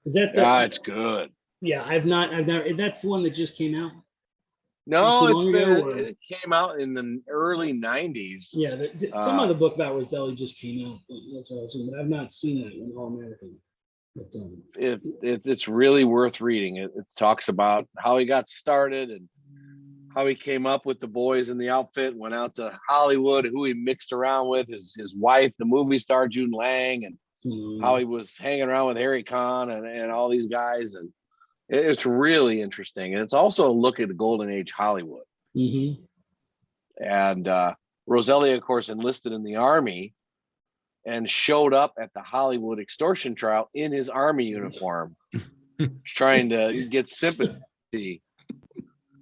Is that It's good. Yeah, I've never. That's the one that just came out. No, Not too long ago, or- it came out in the early 90s. Yeah, some of the book about Roselli just came out. That's what I was saying, but I've not seen that one, All American. But, It's really worth reading. It talks about how he got started and how he came up with the boys in the outfit, went out to Hollywood, who he mixed around with, his wife, the movie star June Lang, and how he was hanging around with Harry Conn and all these guys. And it's really interesting. And it's also a look at the golden age Hollywood. Mhm. And Roselli, of course, enlisted in the Army and showed up at the Hollywood extortion trial in his Army uniform, trying to get sympathy.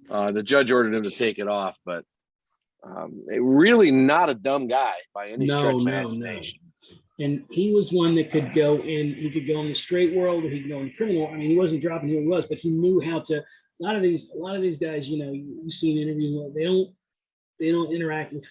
The judge ordered him to take it off, but really not a dumb guy by any stretch of No. imagination. And he was one that could go in. He could go in the straight world, or he could go in the criminal. I mean, he wasn't dropping who he was, but he knew how to. A lot of these guys, you've seen interviews. They don't interact with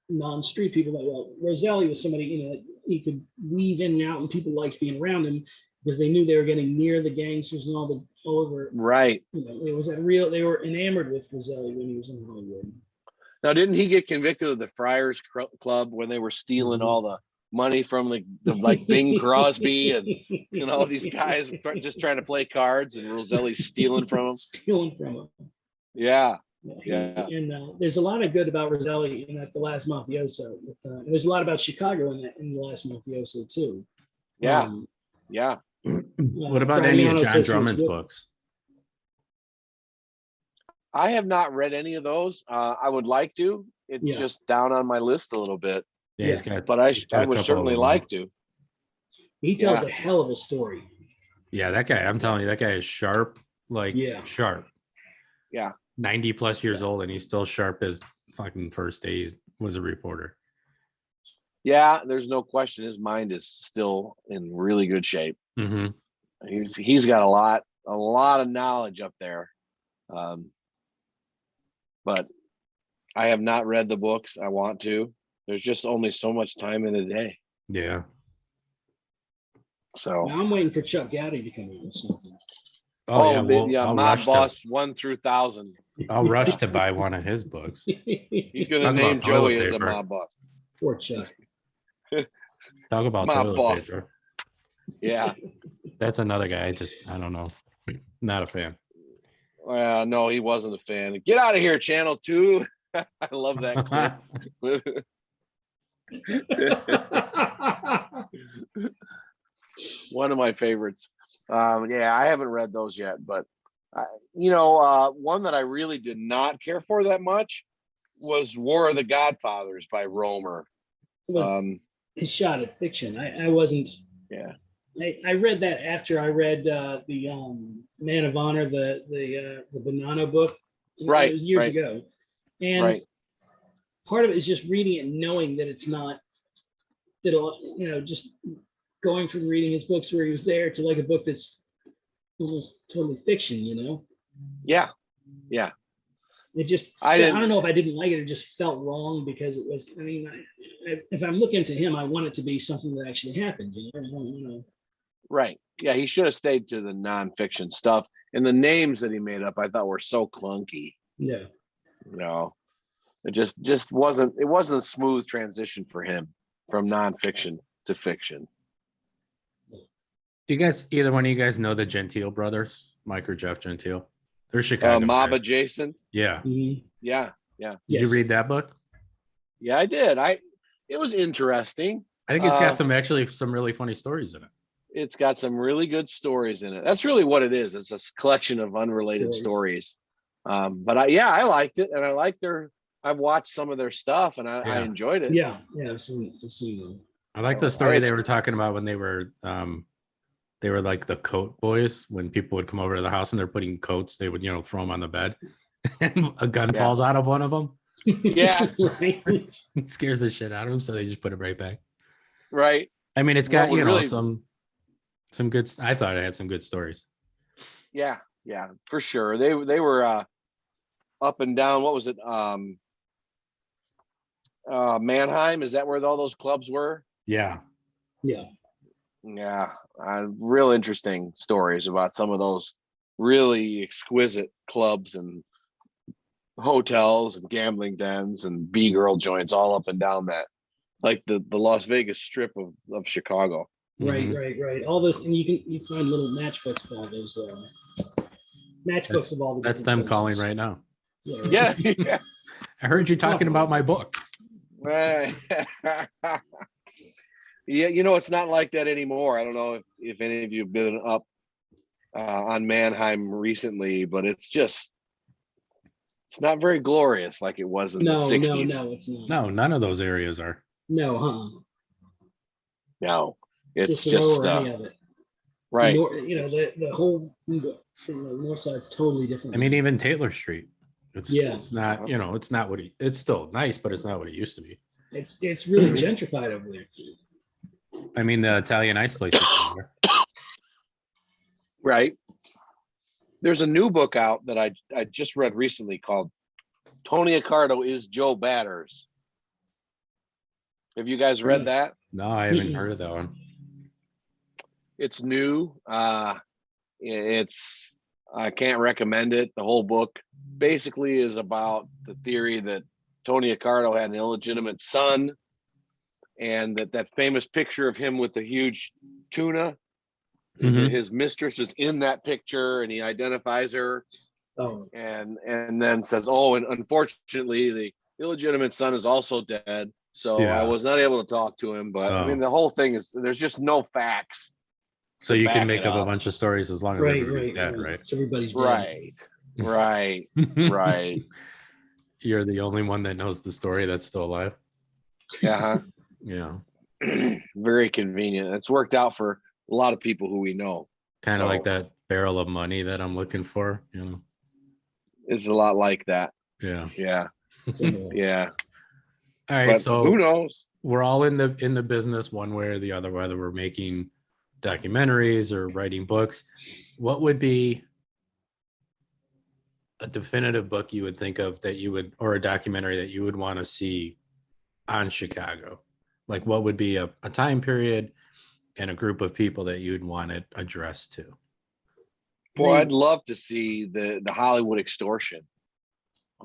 non-street people that well. Roselli was somebody, he could weave in and out, and people liked being around him because they knew they were getting near the gangsters and all over. Right. It was that real. They were enamored with Roselli when he was in Hollywood. Now, didn't he get convicted of the Friars Club when they were stealing Mhm. all the money from the like Bing Crosby and all these guys just trying to play cards, and Roselli stealing from them? Stealing from him. Yeah. Yeah. And there's a lot of good about Roselli in The Last Mafioso. There's a lot about Chicago in The Last Mafioso too. Yeah. Um, Yeah. What about any of Fabiano John says he was Drummond's good. books? I have not read any of those. I would like to. It's Yeah. just down on my list a little bit, Yeah, he's got. but he's got a I would couple certainly of them. like to. He tells Yeah. a hell of a story. Yeah, that guy. I'm telling you, that guy is sharp. Like sharp. Yeah. 90 plus years old, and he's still sharp as fucking first day he was a reporter. Yeah, there's no question. His mind is still in really good shape. Mm-hmm. He's got a lot of knowledge up there. But I have not read the books. I want to. There's just only so much time in a day. Yeah. So Now I'm waiting for Chuck Gowdy to come out with something. Oh, yeah, well, yeah, I'll Mob rush Boss 1 through 1,000. I'll rush to buy one of his books. He's gonna Talk name about toilet Joey as a paper. mob boss. Poor Chuck. Talk about Mob toilet boss. paper. Yeah. That's another guy. I don't know. Not a fan. Well, no, he wasn't a fan. Get out of here, Channel 2. I love that clip. One of my favorites. Yeah, I haven't read those yet, but one that I really did not care for that much was War of the Godfathers by Romer. It was his shot at fiction. I wasn't. Yeah. I read that after I read the Man of Honor, the Banana book, Right, years right. ago, and Right. part of it is just reading it and knowing that it's not that just going from reading his books where he was there to like a book that's almost totally fiction. Yeah. Yeah. It just I don't know if I didn't like it. It just felt wrong because it was. I mean, if I'm looking to him, I want it to be something that actually happened. Right. Yeah, he should have stayed to the nonfiction stuff. And the names that he made up, I thought were so clunky. Yeah. It just wasn't. It wasn't a smooth transition for him from nonfiction to fiction. Do you guys, either one of you guys, know the Gentile brothers, Mike or Jeff Gentile? They're Chicago. Mob Adjacent. Yeah. Mm-hmm. Yeah. Did you read that book? Yeah, I did. It was interesting. I think it's got some really funny stories in it. It's got some really good stories in it. That's really what it is. It's a collection of unrelated stories. But I liked it, and I like I've watched some of their stuff, and I enjoyed it. Yeah, I've seen them. I like the story they were talking about when they were like the coat boys. When people would come over to the house and they're putting coats, they would throw them on the bed, and a gun falls out of one of them. Yeah, right. It scares the shit out of them, so they just put it right back. Right. I mean, it's got some good. I thought it had some good stories. Yeah, for sure. They were up and down. What was it? Mannheim. Is that where all those clubs were? Yeah. Real interesting stories about some of those really exquisite clubs and hotels and gambling dens and B-girl joints all up and down that, like the Las Vegas Strip of Chicago. Right. All those, and you find little matchbooks of all those matchbooks of all the. That's them places. calling right now. Yeah. I heard you talking about my book. Yeah, it's not like that anymore. I don't know if any of you have been up on Mannheim recently, but it's not very glorious like it was in the 60s. No, it's not. No, none of those areas are. No, No, it's just any of it. Right. The whole north side's totally different. I mean, even Taylor Street. It's not, it's not it's still nice, but it's not what it used to be. It's really gentrified over there. I mean, the Italian ice place is there. Right. There's a new book out that I just read recently called Tony Accardo is Joe Batters. Have you guys read that? No, I haven't heard of that one. It's new. I can't recommend it. The whole book basically is about the theory that Tony Accardo had an illegitimate son, and that famous picture of him with the huge tuna, his mistress is in that picture, and he identifies her, and then says, and unfortunately the illegitimate son is also dead, so I was not able to talk to him. But I mean, the whole thing is there's just no facts. So you can make up a bunch of stories as long as everybody's dead, right? Everybody's dead. Right. You're the only one that knows the story that's still alive. Yeah. Very convenient. It's worked out for a lot of people who we know. Kind of like that barrel of money that I'm looking for, It's a lot like that. Yeah. Yeah. All right. But so who knows? We're all in the business one way or the other, whether we're making documentaries or writing books. What would be a definitive book you would think of or a documentary that you would want to see on Chicago? Like, what would be a time period and a group of people that you'd want it addressed to? Boy, I'd love to see the Hollywood extortion.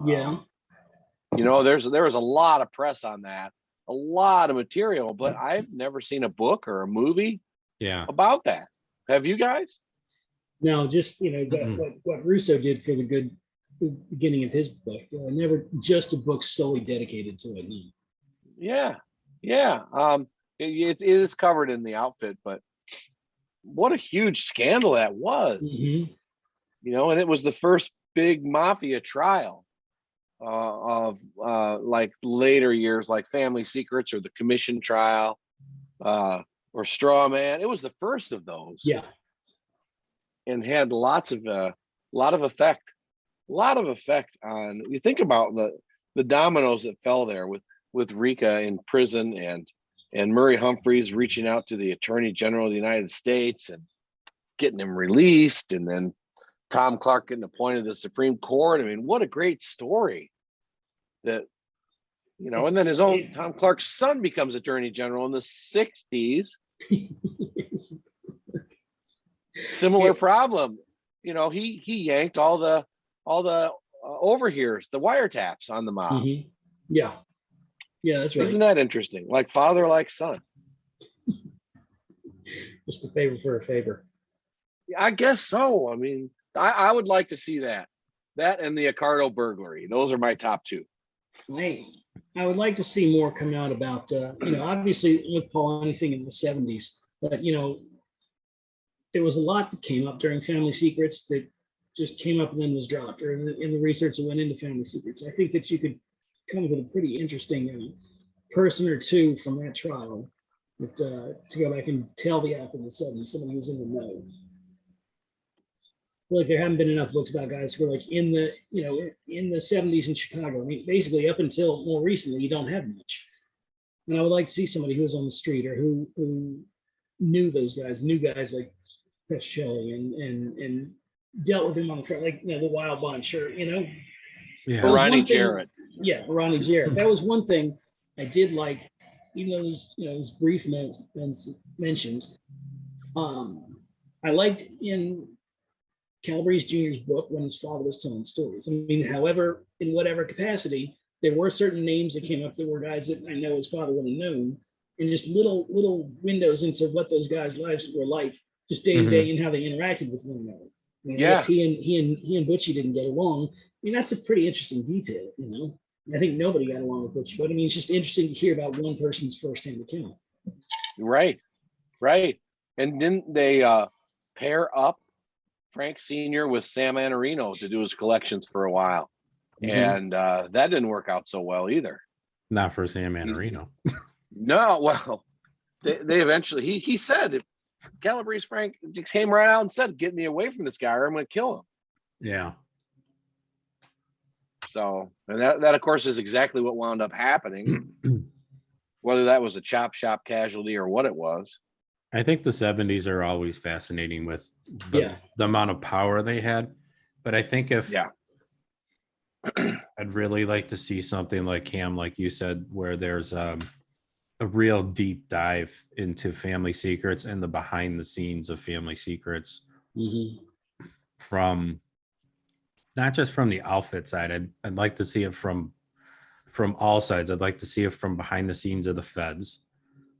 Yeah. You know, there was a lot of press on that, a lot of material, but I've never seen a book or a movie about that. Have you guys? No, just, what Russo did for the beginning of his book. Never just a book solely dedicated to it. No. Yeah. It is covered in the outfit, but what a huge scandal that was. Mm-hmm. You know, and it was the first big mafia trial of like later years, like Family Secrets or the Commission trial or Straw Man. It was the first of those. Yeah. And had a lot of effect on, you think about the dominoes that fell there with Rika in prison and Murray Humphreys reaching out to the Attorney General of the United States and getting him released, and then Tom Clark getting appointed to the Supreme Court. I mean, what a great story that, and then his own Tom Clark's son becomes Attorney General in the 60s. Similar problem. He yanked all the overhears, the wiretaps on the mob. Mm-hmm. Yeah, that's right. Isn't that interesting? Like father, like son. Just a favor for a favor. I guess so. I mean, I would like to see that and the Accardo burglary. Those are my top two. I would like to see more come out about, obviously with Paul, anything in the 70s, but, there was a lot that came up during Family Secrets that just came up and then was dropped, or in the research that went into Family Secrets. I think that you could come up with a pretty interesting person or two from that trial that, to go back and tell the after the 70s, somebody who's in the know. I feel like there haven't been enough books about guys who are like in the 70s in Chicago. I mean, basically up until more recently, you don't have much. And I would like to see somebody who was on the street or who knew those guys, like Pescelli and dealt with him on the front, like, the Wild Bunch, or, Yeah. Ronnie Jarrett. Yeah, Ronnie Jarrett. That was one thing I did like, even though there's brief mentions. I liked in Calabrese Jr.'s book when his father was telling stories. I mean, however, in whatever capacity, there were certain names that came up that were guys that I know his father would have known, and just little windows into what those guys' lives were like, just day to day, and how they interacted with one another. I mean, I guess he and Butchie didn't get along. I mean, that's a pretty interesting detail, I think nobody got along with Butchie, but I mean, it's just interesting to hear about one person's firsthand account. Right. And didn't they pair up Frank Sr. with Sam Anarino to do his collections for a while? And that didn't work out so well either. Not for Sam Anarino. No, well, they eventually, he said, Calabrese Frank just came right out and said, "Get me away from this guy or I'm going to kill him." Yeah. So, and that of course is exactly what wound up happening, whether that was a chop shop casualty or what it was. I think the 70s are always fascinating with the amount of power they had. But I think I'd really like to see something like Cam, like you said, where there's a real deep dive into Family Secrets and the behind the scenes of Family Secrets, from not just from the outfit side. I'd like to see it from all sides. I'd like to see it from behind the scenes of the feds,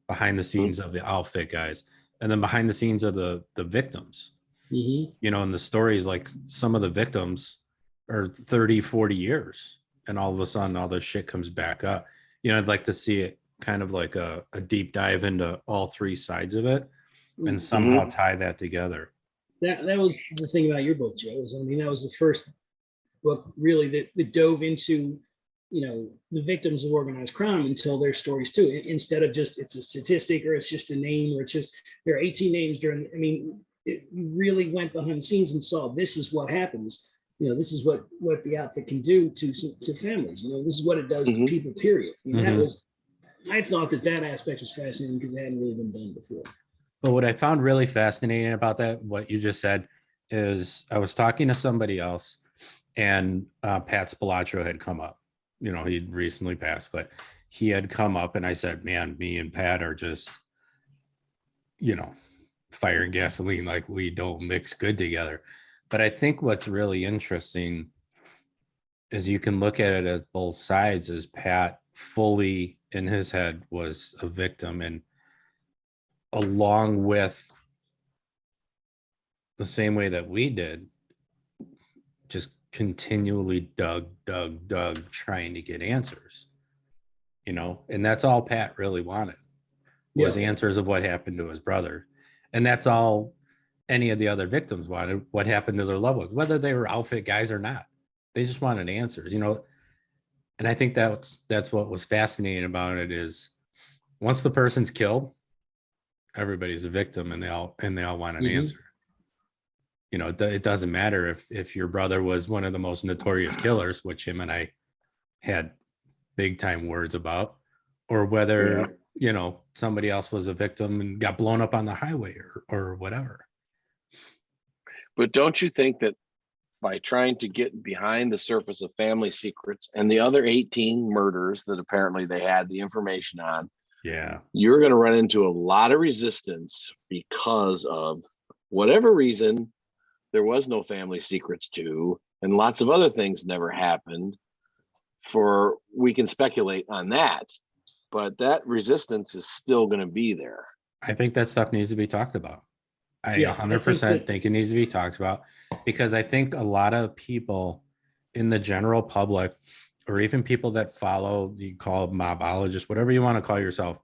behind the scenes of the outfit guys, and then behind the scenes of the victims. And the stories, like some of the victims are 30, 40 years, and all of a sudden all this shit comes back up. I'd like to see it kind of like a deep dive into all three sides of it and somehow tie that together. That was the thing about your book, Joe. That was the first book really that dove into, the victims of organized crime and tell their stories too, instead of just it's a statistic or it's just a name or it's just there are 18 names during. It really went behind the scenes and saw this is what happens. This is what the outfit can do to families. This is what it does to people. Period. I thought that aspect was fascinating because it hadn't really been done before. But what I found really fascinating about that, what you just said, is I was talking to somebody else, and Pat Spilotro had come up. He'd recently passed, but he had come up, and I said, "Man, me and Pat are just, fire and gasoline. Like, we don't mix good together." But I think what's really interesting is you can look at it as both sides, as Pat fully in his head was a victim, and along with the same way that we did, just continually dug, trying to get answers, and that's all Pat really wanted was answers of what happened to his brother. And that's all any of the other victims wanted, what happened to their loved ones, whether they were outfit guys or not. They just wanted answers, and I think that's what was fascinating about it is once the person's killed, everybody's a victim, and they all want an answer. It doesn't matter if your brother was one of the most notorious killers, which him and I had big time words about, or whether somebody else was a victim and got blown up on the highway or whatever. But don't you think that by trying to get behind the surface of family secrets and the other 18 murders that apparently they had the information on, you're going to run into a lot of resistance because of whatever reason there was no family secrets to, and lots of other things never happened. We can speculate on that, but that resistance is still going to be there. I think that stuff needs to be talked about. I 100% think it needs to be talked about, because I think a lot of people in the general public, or even people that follow, you call mobologists, whatever you want to call yourself,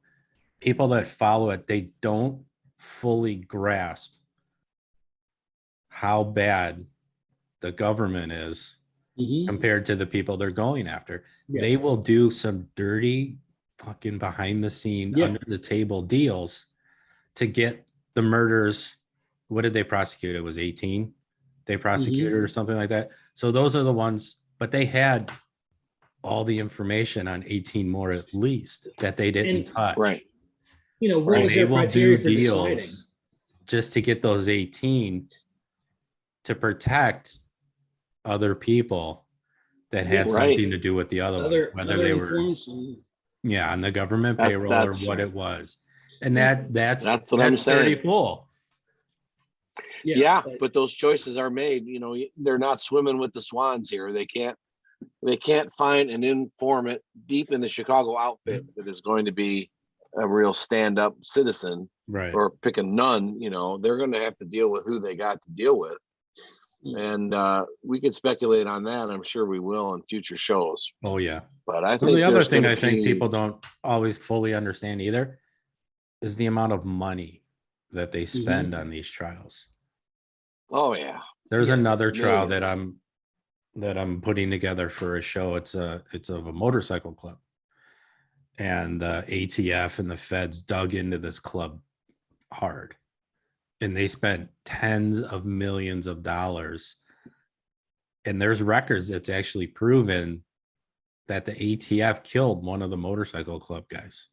people that follow it, they don't fully grasp how bad the government is compared to the people they're going after. They will do some dirty fucking behind the scene, under the table deals to get the murders. What did they prosecute? It was 18 they prosecuted or something like that. So those are the ones, but they had all the information on 18 more at least that they didn't touch. Right. What was their criteria for deciding? Just to get those 18 to protect other people that had something to do with the other ones, whether they were on the government payroll or what it was. And that's what I'm saying. Pretty cool. But those choices are made. They're not swimming with the swans here. They can't find an informant deep in the Chicago outfit that is going to be a real stand-up citizen, right? Or pick a nun. They're going to have to deal with who they got to deal with. And we could speculate on that. I'm sure we will in future shows. Oh yeah. But I think the other thing I think people don't always fully understand either is the amount of money that they spend on these trials. Oh yeah. There's another trial that I'm putting together for a show. It's of a motorcycle club, and the ATF and the feds dug into this club hard. And they spent tens of millions of dollars. And there's records that's actually proven that the ATF killed one of the motorcycle club guys.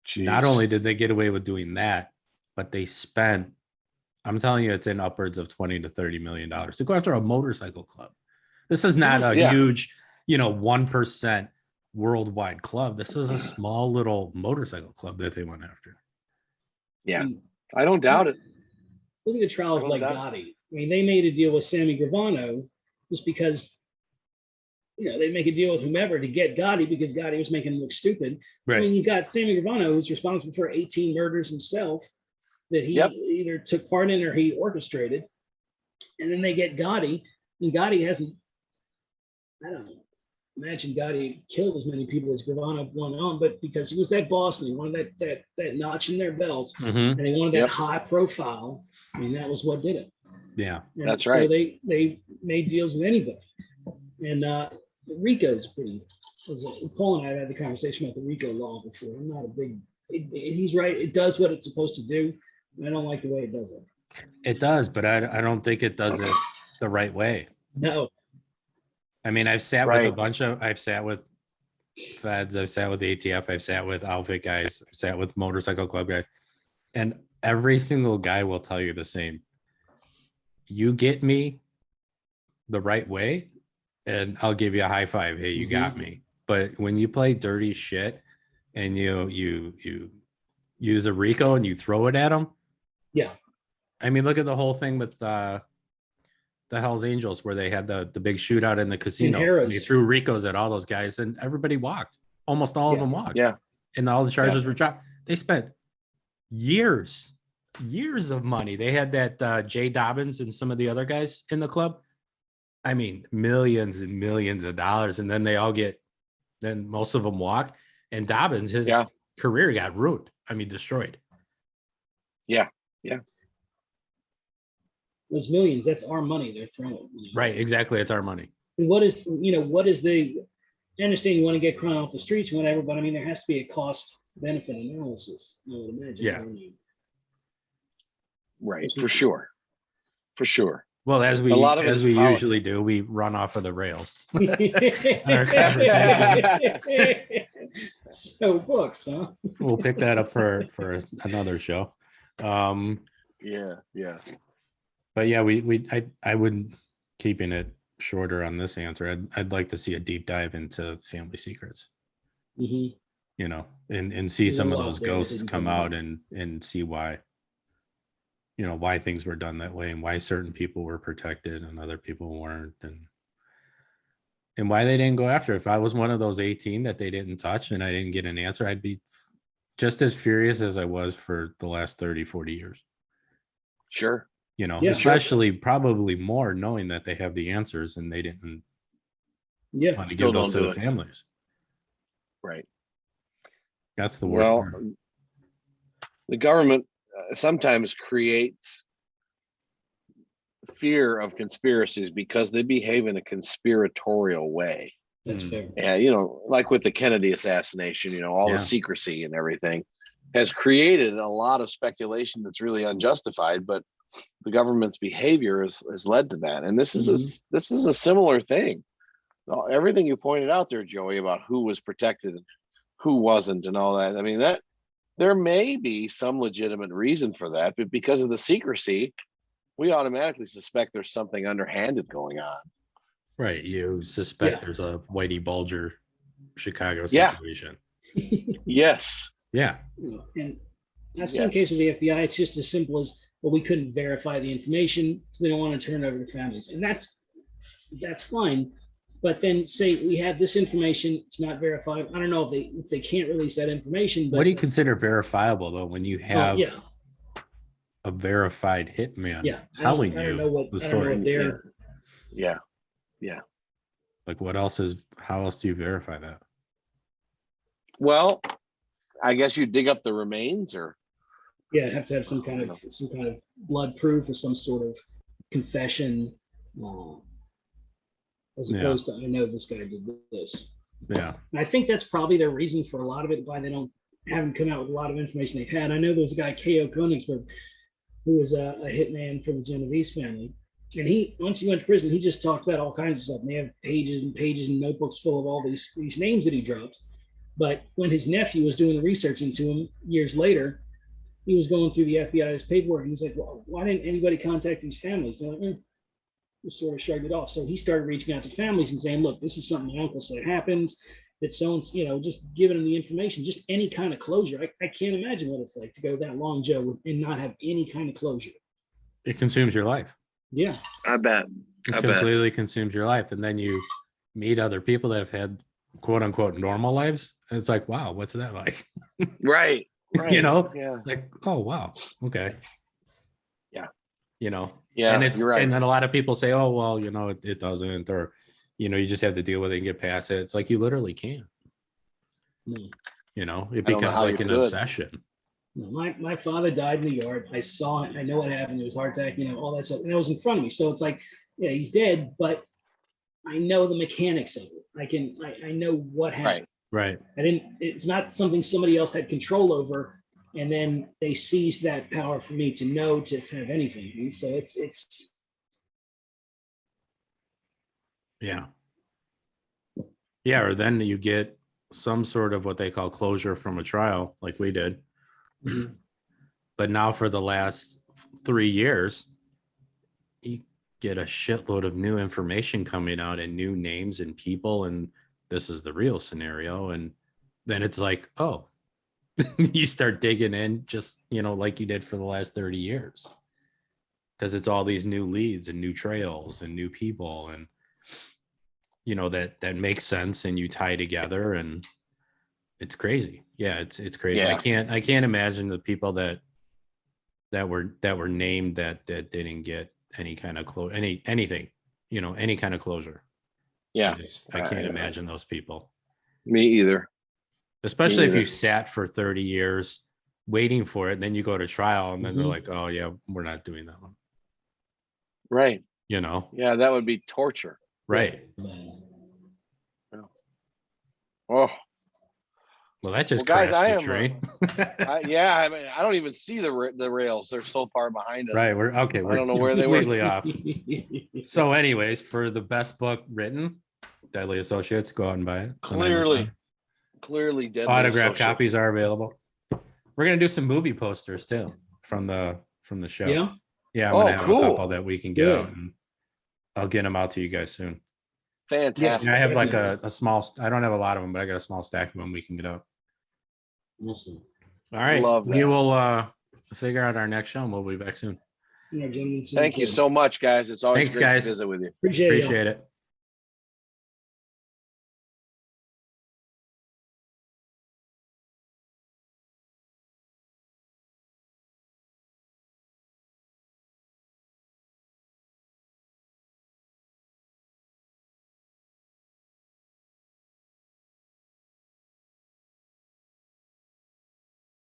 Jeez. Not only did they get away with doing that, but they spent, I'm telling you, it's in upwards of $20 to $30 million to go after a motorcycle club. This is not a huge, 1% worldwide club. This is a small little motorcycle club that they went after. Yeah. I don't doubt it. Look at the trial of Gotti. They made a deal with Sammy Gravano just because, they make a deal with whomever to get Gotti because Gotti was making him look stupid. Right. You got Sammy Gravano, who's responsible for 18 murders himself that he either took part in or he orchestrated. And then they get Gotti, and Gotti hasn't, I don't know, imagine Gotti killed as many people as Gravano went on, but because he was that boss and he wanted that notch in their belt, and he wanted that high profile, that was what did it. Yeah, and that's right. So they made deals with anybody. And Rico's pretty, Paul and I had the conversation about the Rico law before. I'm not a big, he's right. It does what it's supposed to do. I don't like the way it does it. It does, but I don't think it does it the right way. No. I've sat with I've sat with feds, I've sat with ATF, I've sat with outfit guys, I've sat with motorcycle club guys, and every single guy will tell you the same. You get me the right way, and I'll give you a high five. Hey, you got me. But when you play dirty shit and you use a Rico and you throw it at them, I mean, look at the whole thing with the Hells Angels, where they had the big shootout in the casino. Harrah's. They threw Ricos at all those guys, and everybody walked. Almost all of them walked. Yeah. And all the charges were dropped. They spent years of money. They had that Jay Dobbins and some of the other guys in the club. I mean, millions and millions of dollars. And then then most of them walk. And Dobbins, his career got ruined. I mean, destroyed. Yeah. Those millions, that's our money they're throwing. Right, exactly. It's our money. And what is the, I understand you want to get crime off the streets and whatever, but I mean, there has to be a cost benefit analysis, I would imagine. Yeah. Right, for sure. Well, as we usually do, we run off of the rails. Our conversation. So books, huh? We'll pick that up for another show. Yeah. But yeah, I would, keeping it shorter on this answer, I'd like to see a deep dive into family secrets. Mm-hmm. You know, and see some of those ghosts come out and see why, you know, why things were done that way and why certain people were protected and other people weren't, and why they didn't go after. If I was one of those 18 that they didn't touch and I didn't get an answer, I'd be just as furious as I was for the last 30, 40 years. Sure. You know, especially probably more knowing that they have the answers and they didn't want to give those to the families. Right. That's the worst part. The government sometimes creates fear of conspiracies because they behave in a conspiratorial way. That's fair. And, you know, like with the Kennedy assassination, you know, all the secrecy and everything has created a lot of speculation that's really unjustified, but the government's behavior has led to that. And this is this is a similar thing. Everything you pointed out there, Joey, about who was protected and who wasn't and all that. I mean, that there may be some legitimate reason for that, but because of the secrecy, we automatically suspect there's something underhanded going on. Right. You suspect there's a Whitey Bulger Chicago situation. Yes. Yeah. And I've seen cases with the FBI, it's just as simple as, well, we couldn't verify the information, so they don't want to turn it over to families. And that's fine. But then say we have this information, it's not verified. I don't know if they can't release that information. But what do you consider verifiable though when you have a verified hitman telling you the story? Yeah. Like how else do you verify that? Well, I guess you dig up the remains or have to have some kind of blood proof or some sort of confession. As opposed to, I know this guy did this. Yeah. And I think that's probably their reason for a lot of it, why they haven't come out with a lot of information they've had. I know there's a guy, K.O. Konigsberg, who was a hitman for the Genovese family. And once he went to prison, he just talked about all kinds of stuff. And they have pages and pages and notebooks full of all these names that he dropped. But when his nephew was doing the research into him years later, he was going through the FBI's paperwork. And he's like, well, why didn't anybody contact these families? They're like, just sort of shrugged it off. So he started reaching out to families and saying, look, this is something my uncle said happened. That someone's, just giving them the information, just any kind of closure. I can't imagine what it's like to go that long, Joe, and not have any kind of closure. It consumes your life. Yeah. I bet. It completely consumes your life. And then you meet other people that have had quote unquote normal lives. And it's like, wow, what's that like? Right. It's like, oh, wow. Okay. Yeah. Yeah. And you're right. And then a lot of people say, oh, well, it doesn't, or, you just have to deal with it and get past it. It's like, you literally can't, it becomes like an obsession. My father died in the yard. I saw it. I know what happened. It was heart attack, all that stuff. And it was in front of me. So it's like, he's dead, but I know the mechanics of it. I know what happened. Right. It's not something somebody else had control over. And then they seized that power for me to know, to have anything. And so it's. Yeah. Yeah. Or then you get some sort of what they call closure from a trial, like we did. Mm-hmm. But now for the last 3 years, you get a shitload of new information coming out and new names and people. And this is the real scenario. And then it's like, oh, you start digging in just, like you did for the last 30 years. because it's all these new leads and new trails and new people, and you know, that makes sense, and you tie together, and it's crazy. Yeah, it's crazy. Yeah. I can't imagine the people that were named that didn't get any kind of anything, you know, any kind of closure. Yeah. I can't imagine those people. Me either. Especially if either. you sat for 30 years waiting for it, and then you go to trial, and then they're Mhm. like, oh yeah, we're not doing that one. Right. You know? Yeah, that would be torture. Right. Oh, Well, that just Well, guys, crashed I the am, train. yeah. I mean, I don't even see the rails. They're so far behind us. Right. We're okay. I don't know where they were. completely off. So, anyways, for the best book written, Deadly Associates, go out and buy it. It's on Amazon. Clearly, Deadly Autographed Associates. copies are available. We're gonna do some movie posters too from the show. Yeah. Yeah, I'm Oh, gonna have cool. a couple that we can get Good. out, and I'll get them out to you guys soon. Fantastic. Yeah, I have like a small. I don't have a lot of them, but I got a small stack of them we can get out. Awesome. All right, Love we that. will figure out our next show, and we'll be back soon. Yeah, gentlemen, sounds Thank you good. so much, guys. It's always Thanks, great guys. to visit with you. Appreciate it. Appreciate it.